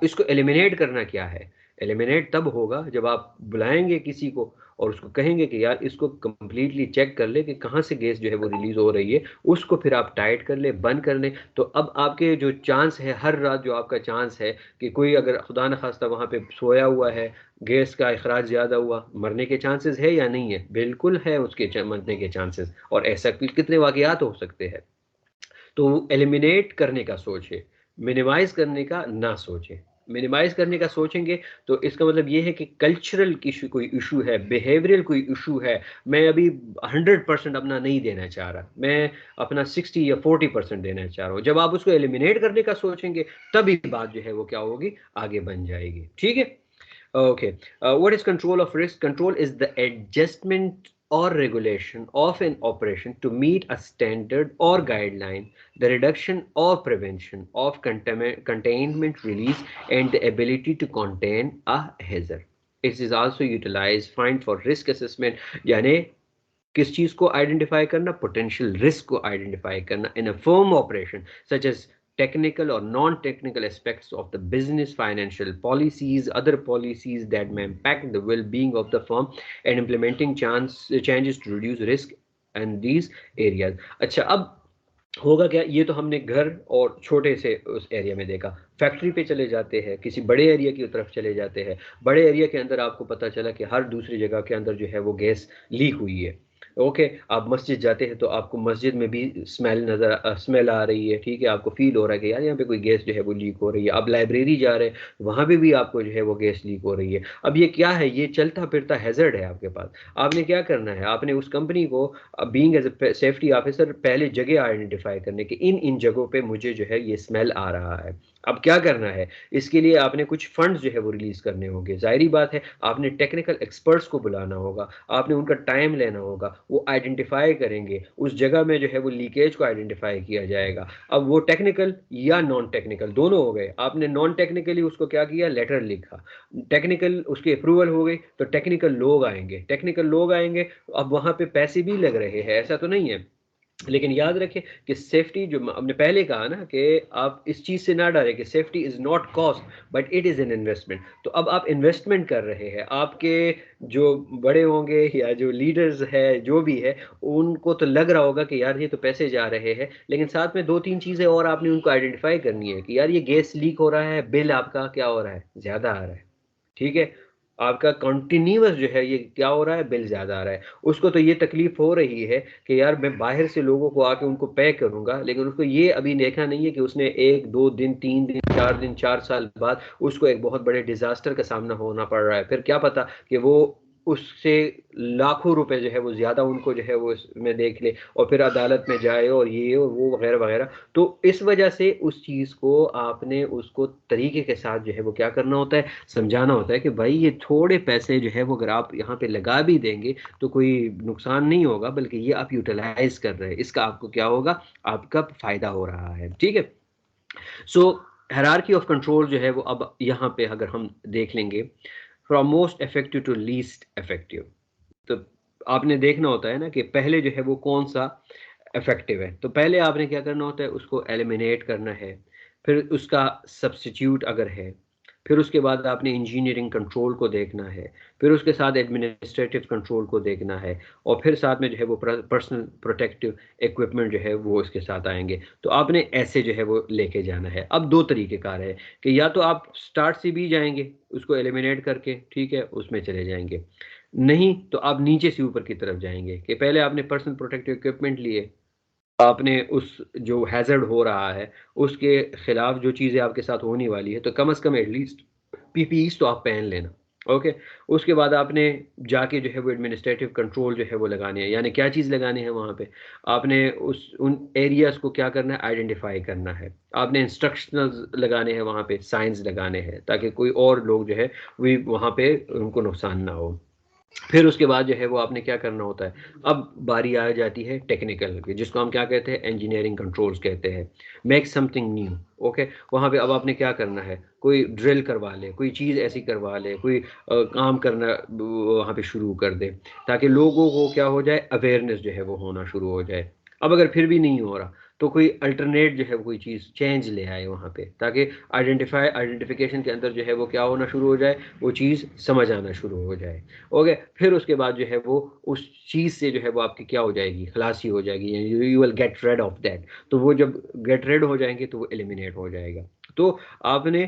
इसको एलिमिनेट करना क्या है? एलिमिनेट तब होगा जब आप बुलाएंगे किसी को और उसको कहेंगे कि यार इसको कंप्लीटली चेक कर ले कि कहाँ से गैस जो है वो रिलीज हो रही है, उसको फिर आप टाइट कर ले, बंद कर ले। तो अब आपके जो चांस है, हर रात जो आपका चांस है कि कोई अगर खुदा न खास्ता वहाँ पे सोया हुआ है, गैस का इखराज ज़्यादा हुआ, मरने के चांसेस है या नहीं है? बिल्कुल है उसके मरने के चांसेस, और ऐसा कितने वाकयात हो सकते हैं। तो एलिमिनेट करने का सोचे, मिनिमाइज करने का ना सोचे। मिनिमाइज करने का सोचेंगे तो इसका मतलब ये है कि कल्चरल इशू, कोई इशू है, बिहेवियरल कोई इशू है, मैं अभी 100% अपना नहीं देना चाह रहा, मैं अपना 60 या 40% देना चाह रहा हूँ। जब आप उसको एलिमिनेट करने का सोचेंगे तभी बात जो है वो क्या होगी, आगे बन जाएगी। ठीक है, okay, what is control of risk? Control is the adjustment or regulation of an operation to meet a standard or guideline, the reduction or prevention of containment, release, and the ability to contain a hazard. It is also utilized find for risk assessment, यानी किस चीज को identify करना, potential risk को identify करना in a firm operation such as technical or non-technical aspects of the business, financial policies, other policies that may impact the well-being of the firm, and implementing changes to reduce risk in these areas. अच्छा, अब होगा क्या, ये तो हमने घर और छोटे से उस एरिया में देखा। फैक्ट्री पे चले जाते हैं, किसी बड़े एरिया की तरफ चले जाते हैं, बड़े एरिया के अंदर आपको पता चला कि हर दूसरी जगह के अंदर जो है वो गैस लीक हुई है। ओके, आप मस्जिद जाते हैं तो आपको मस्जिद में भी स्मेल आ रही है, ठीक है, आपको फील हो रहा है कि यार यहाँ पे कोई गैस जो है वो लीक हो रही है। आप लाइब्रेरी जा रहे हैं, वहाँ पे भी आपको जो है वो गैस लीक हो रही है। अब ये क्या है, ये चलता फिरता हैजर्ड है आपके पास। आपने क्या करना है, आपने उस कंपनी को being as a safety officer पहले जगह आइडेंटिफाई करने कि इन इन जगहों पे मुझे जो है ये स्मेल आ रहा है। अब क्या करना है, इसके लिए आपने कुछ फंड्स जो है वो रिलीज करने होंगे। जाहिर बात है, आपने टेक्निकल एक्सपर्ट्स को बुलाना होगा, आपने उनका टाइम लेना होगा, वो आइडेंटिफाई करेंगे, उस जगह में जो है वो लीकेज को आइडेंटिफाई किया जाएगा। अब वो टेक्निकल या नॉन टेक्निकल दोनों हो गए। आपने नॉन टेक्निकली उसको क्या किया, लेटर लिखा, टेक्निकल उसकी अप्रूवल हो गई, तो टेक्निकल लोग आएंगे, टेक्निकल लोग आएंगे। अब वहां पे पैसे भी लग रहे हैं, ऐसा तो नहीं है, लेकिन याद रखें कि सेफ्टी, जो हमने पहले कहा ना कि आप इस चीज़ से ना डरें कि safety is not cost but it is an investment. तो अब आप इन्वेस्टमेंट कर रहे हैं, आपके जो बड़े होंगे या जो लीडर्स है जो भी है, उनको तो लग रहा होगा कि यार ये तो पैसे जा रहे हैं, लेकिन साथ में दो तीन चीज़ें और आपने उनको आइडेंटिफाई करनी है कि यार ये गैस लीक हो रहा है, बिल आपका क्या हो रहा है, ज़्यादा आ रहा है, ठीक है, आपका कंटिन्यूअस जो है ये क्या हो रहा है, बिल ज़्यादा आ रहा है। उसको तो ये तकलीफ हो रही है कि यार मैं बाहर से लोगों को आके उनको पे करूंगा, लेकिन उसको ये अभी देखा नहीं है कि उसने 1 2 दिन 3 दिन 4 दिन 4 साल बाद उसको एक बहुत बड़े डिजास्टर का सामना होना पड़ रहा है। फिर क्या पता कि वो उससे लाखों रुपए जो है वो ज्यादा उनको जो है वो इसमें देख ले, और फिर अदालत में जाए और ये और वो वगैरह वगैरह। तो इस वजह से उस चीज को आपने उसको तरीके के साथ जो है वो क्या करना होता है, समझाना होता है कि भाई ये थोड़े पैसे जो है वो अगर आप यहाँ पे लगा भी देंगे तो कोई नुकसान नहीं होगा, बल्कि ये आप यूटिलाइज कर रहे हैं, इसका आपको क्या होगा, आपका फायदा हो रहा है, ठीक है। सो हायरार्की ऑफ कंट्रोल जो है वो अब यहाँ पे अगर हम देख लेंगे, from most effective to least effective, तो आपने देखना होता है ना कि पहले जो है वो कौन सा इफेक्टिव है, तो पहले आपने क्या करना होता है, उसको एलिमिनेट करना है, फिर उसका सब्स्टिट्यूट अगर है, फिर उसके बाद आपने इंजीनियरिंग कंट्रोल को देखना है, फिर उसके साथ एडमिनिस्ट्रेटिव कंट्रोल को देखना है, और फिर साथ में जो है वो पर्सनल प्रोटेक्टिव इक्विपमेंट जो है वो इसके साथ आएंगे। तो आपने ऐसे जो है वो लेके जाना है। अब दो तरीके कार है कि या तो आप स्टार्ट से भी जाएंगे उसको एलिमिनेट करके, ठीक है, उसमें चले जाएंगे, नहीं तो आप नीचे से ऊपर की तरफ जाएंगे कि पहले आपने पर्सनल प्रोटेक्टिव इक्विपमेंट लिए, आपने उस जो हैजर्ड हो रहा है उसके खिलाफ जो चीज़ें आपके साथ होने वाली है, तो कम से कम एटलीस्ट पीपीईस तो आप पहन लेना। ओके, उसके बाद आपने जाके जो है वो एडमिनिस्ट्रेटिव कंट्रोल जो है वो लगाने हैं, यानी क्या चीज़ लगानी है वहाँ पे, आपने उस उन एरियाज को क्या करना है, आइडेंटिफाई करना है, आपने इंस्ट्रक्शनल्स लगाने हैं वहाँ पे, साइंस लगाने हैं, ताकि कोई और लोग जो है वो वहाँ पे उनको नुकसान ना हो। फिर उसके बाद जो है वो आपने क्या करना होता है, अब बारी आ जाती है टेक्निकल की, जिसको हम क्या कहते हैं, इंजीनियरिंग कंट्रोल्स कहते हैं, मेक समथिंग न्यू। ओके, वहाँ पे अब आपने क्या करना है, कोई ड्रिल करवा ले, कोई चीज़ ऐसी करवा ले, कोई काम करना वहाँ पे शुरू कर दे, ताकि लोगों को क्या हो जाए, अवेयरनेस जो है वो होना शुरू हो जाए। अब अगर फिर भी नहीं हो रहा तो कोई अल्टरनेट जो है कोई चीज़ चेंज ले आए वहाँ पे, ताकि आइडेंटिफिकेशन के अंदर जो है वो क्या होना शुरू हो जाए, वो चीज़ समझ आना शुरू हो जाए। ओके, फिर उसके बाद जो है वो उस चीज़ से जो है वो आपकी क्या हो जाएगी, खलासी हो जाएगी, you will get rid of that. तो वो जब गेट रेड हो जाएंगे तो वो एलिमिनेट हो जाएगा। तो आपने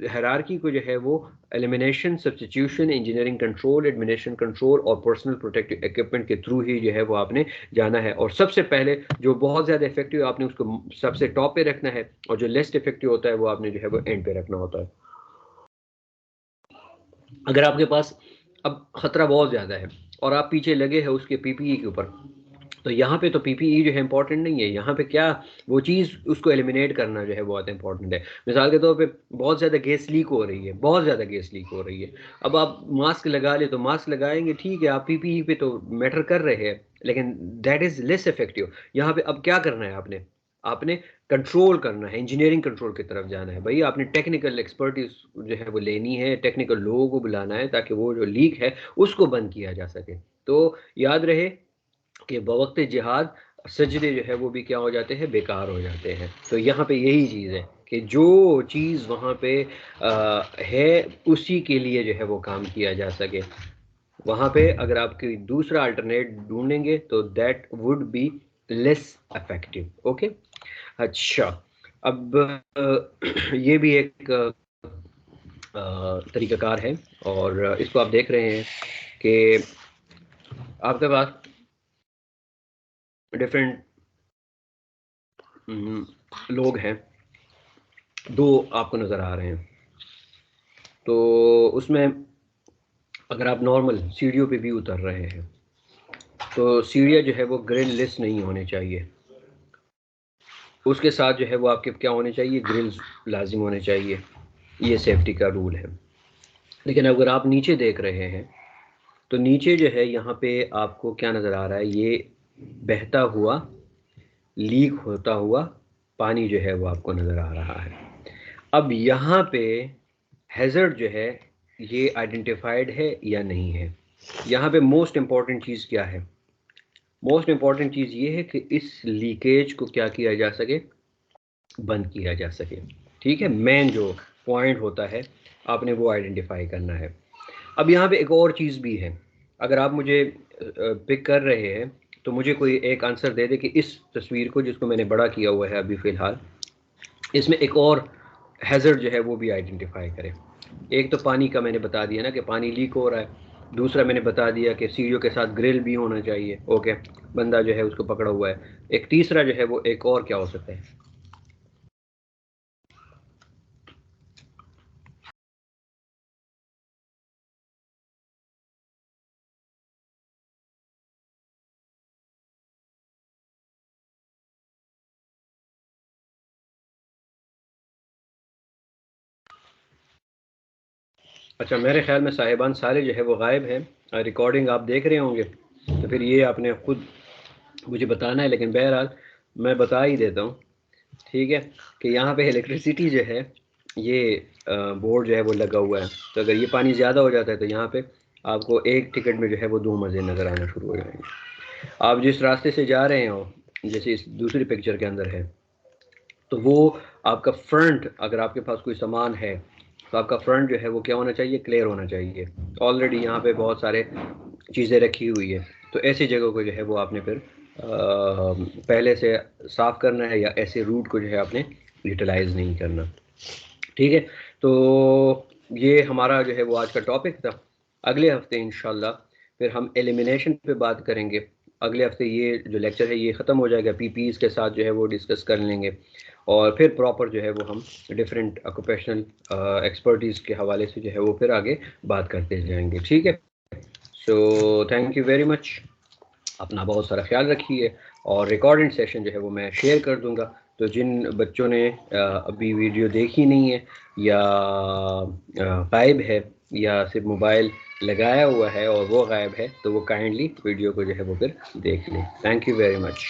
हायरार्की को जो है वो elimination, substitution, engineering control, administration control और पर्सनल प्रोटेक्टिव इक्विपमेंट के थ्रू ही जो है वो आपने जाना है। और सबसे पहले जो बहुत ज़्यादा इफेक्टिव आपने उसको सबसे टॉप पे रखना है, और जो लेस्ट इफेक्टिव होता है वो आपने जो है वो एंड पे रखना होता है। अगर आपके पास अब खतरा बहुत ज़्यादा है और आप पीछे लगे हैं उसके पीपीई के ऊपर, तो यहाँ पे तो पीपीई जो है इंपॉर्टेंट नहीं है, यहाँ पे क्या वो चीज़ उसको एलिमिनेट करना जो है बहुत इंपॉर्टेंट है। मिसाल के तौर पे बहुत ज़्यादा गैस लीक हो रही है, बहुत ज़्यादा गैस लीक हो रही है, अब आप मास्क लगा ले तो मास्क लगाएंगे ठीक है, आप पीपीई पे तो मैटर कर रहे हैं, लेकिन दैट इज़ लेस इफेक्टिव। यहाँ पे अब क्या करना है आपने, आपने कंट्रोल करना है, इंजीनियरिंग कंट्रोल की तरफ जाना है भाई। आपने टेक्निकल एक्सपर्टीज जो है वो लेनी है, टेक्निकल लोगों को बुलाना है ताकि वो जो लीक है उसको बंद किया जा सके। तो याद रहे कि बवक्त जिहाद सजदे जो है वो भी क्या हो जाते हैं, बेकार हो जाते हैं। तो यहाँ पे यही चीज़ है कि जो चीज़ वहाँ पे है उसी के लिए जो है वो काम किया जा सके। वहाँ पे अगर आप कोई दूसरा अल्टरनेट ढूंढेंगे तो that would be less effective. Okay, अच्छा, अब ये भी एक तरीक़ाकार है और इसको आप देख रहे हैं कि आपके पास डिफरेंट लोग हैं, दो आपको नज़र आ रहे हैं। तो उसमें अगर आप नॉर्मल सीढ़ियों पे भी उतर रहे हैं तो सीढ़ियाँ जो है वो ग्रिल लेस नहीं होनी चाहिए, उसके साथ जो है वो आपके क्या होने चाहिए, ग्रिल्स लाजिम होने चाहिए। ये सेफ्टी का रूल है। लेकिन अगर आप नीचे देख रहे हैं तो नीचे जो है यहाँ पे आपको क्या नज़र आ रहा है, ये बहता हुआ, लीक होता हुआ पानी जो है वो आपको नज़र आ रहा है। अब यहाँ पे हैज़र्ड जो है ये आइडेंटिफाइड है या नहीं है। यहाँ पे मोस्ट इम्पॉर्टेंट चीज़ क्या है, मोस्ट इम्पॉर्टेंट चीज़ ये है कि इस लीकेज को क्या किया जा सके, बंद किया जा सके। ठीक है, मेन जो पॉइंट होता है आपने वो आइडेंटिफाई करना है। अब यहाँ पे एक और चीज़ भी है, अगर आप मुझे पिक कर रहे हैं तो मुझे कोई एक आंसर दे दे कि इस तस्वीर को, जिसको मैंने बड़ा किया हुआ है अभी फ़िलहाल, इसमें एक और हैज़र्ड जो है वो भी आइडेंटिफाई करें। एक तो पानी का मैंने बता दिया ना कि पानी लीक हो रहा है, दूसरा मैंने बता दिया कि सीढ़ियों के साथ ग्रिल भी होना चाहिए। ओके, बंदा जो है उसको पकड़ा हुआ है। एक तीसरा जो है वो एक और क्या हो सकता है, अच्छा मेरे ख्याल में साहिबान सारे जो है वो गायब हैं। रिकॉर्डिंग आप देख रहे होंगे तो फिर ये आपने ख़ुद मुझे बताना है, लेकिन बहरहाल मैं बता ही देता हूँ। ठीक है, कि यहाँ पे इलेक्ट्रिसिटी जो है ये बोर्ड जो है वो लगा हुआ है, तो अगर ये पानी ज़्यादा हो जाता है तो यहाँ पे आपको एक टिकट में जो है वो दो मज़े नज़र आना शुरू हो जाएंगे। आप जिस रास्ते से जा रहे हो, जैसे इस दूसरी पिक्चर के अंदर है, तो वो आपका फ्रंट, अगर आपके पास कोई सामान है तो आपका फ्रंट जो है वो क्या होना चाहिए, क्लियर होना चाहिए। ऑलरेडी यहाँ पे बहुत सारे चीज़ें रखी हुई है, तो ऐसी जगह को जो है वो आपने फिर पहले से साफ़ करना है, या ऐसे रूट को जो है आपने यूटिलाइज़ नहीं करना। ठीक है, तो ये हमारा जो है वो आज का टॉपिक था। अगले हफ्ते इंशाल्लाह फिर हम एलिमिनेशन पे बात करेंगे। अगले हफ्ते ये जो लेक्चर है ये ख़त्म हो जाएगा, पीपीज़ के साथ जो है वो डिस्कस कर लेंगे, और फिर प्रॉपर जो है वो हम डिफरेंट ऑक्यूपेशनल एक्सपर्टीज़ के हवाले से जो है वो फिर आगे बात करते जाएंगे। ठीक है, so thank you very much, अपना बहुत सारा ख्याल रखिए, और रिकॉर्डेड सेशन जो है वो मैं शेयर कर दूंगा। तो जिन बच्चों ने अभी वीडियो देखी नहीं है, या गायब है, या सिर्फ मोबाइल लगाया हुआ है और वो गायब है, तो वो काइंडली वीडियो को जो है वो फिर देख लें। Thank you very much.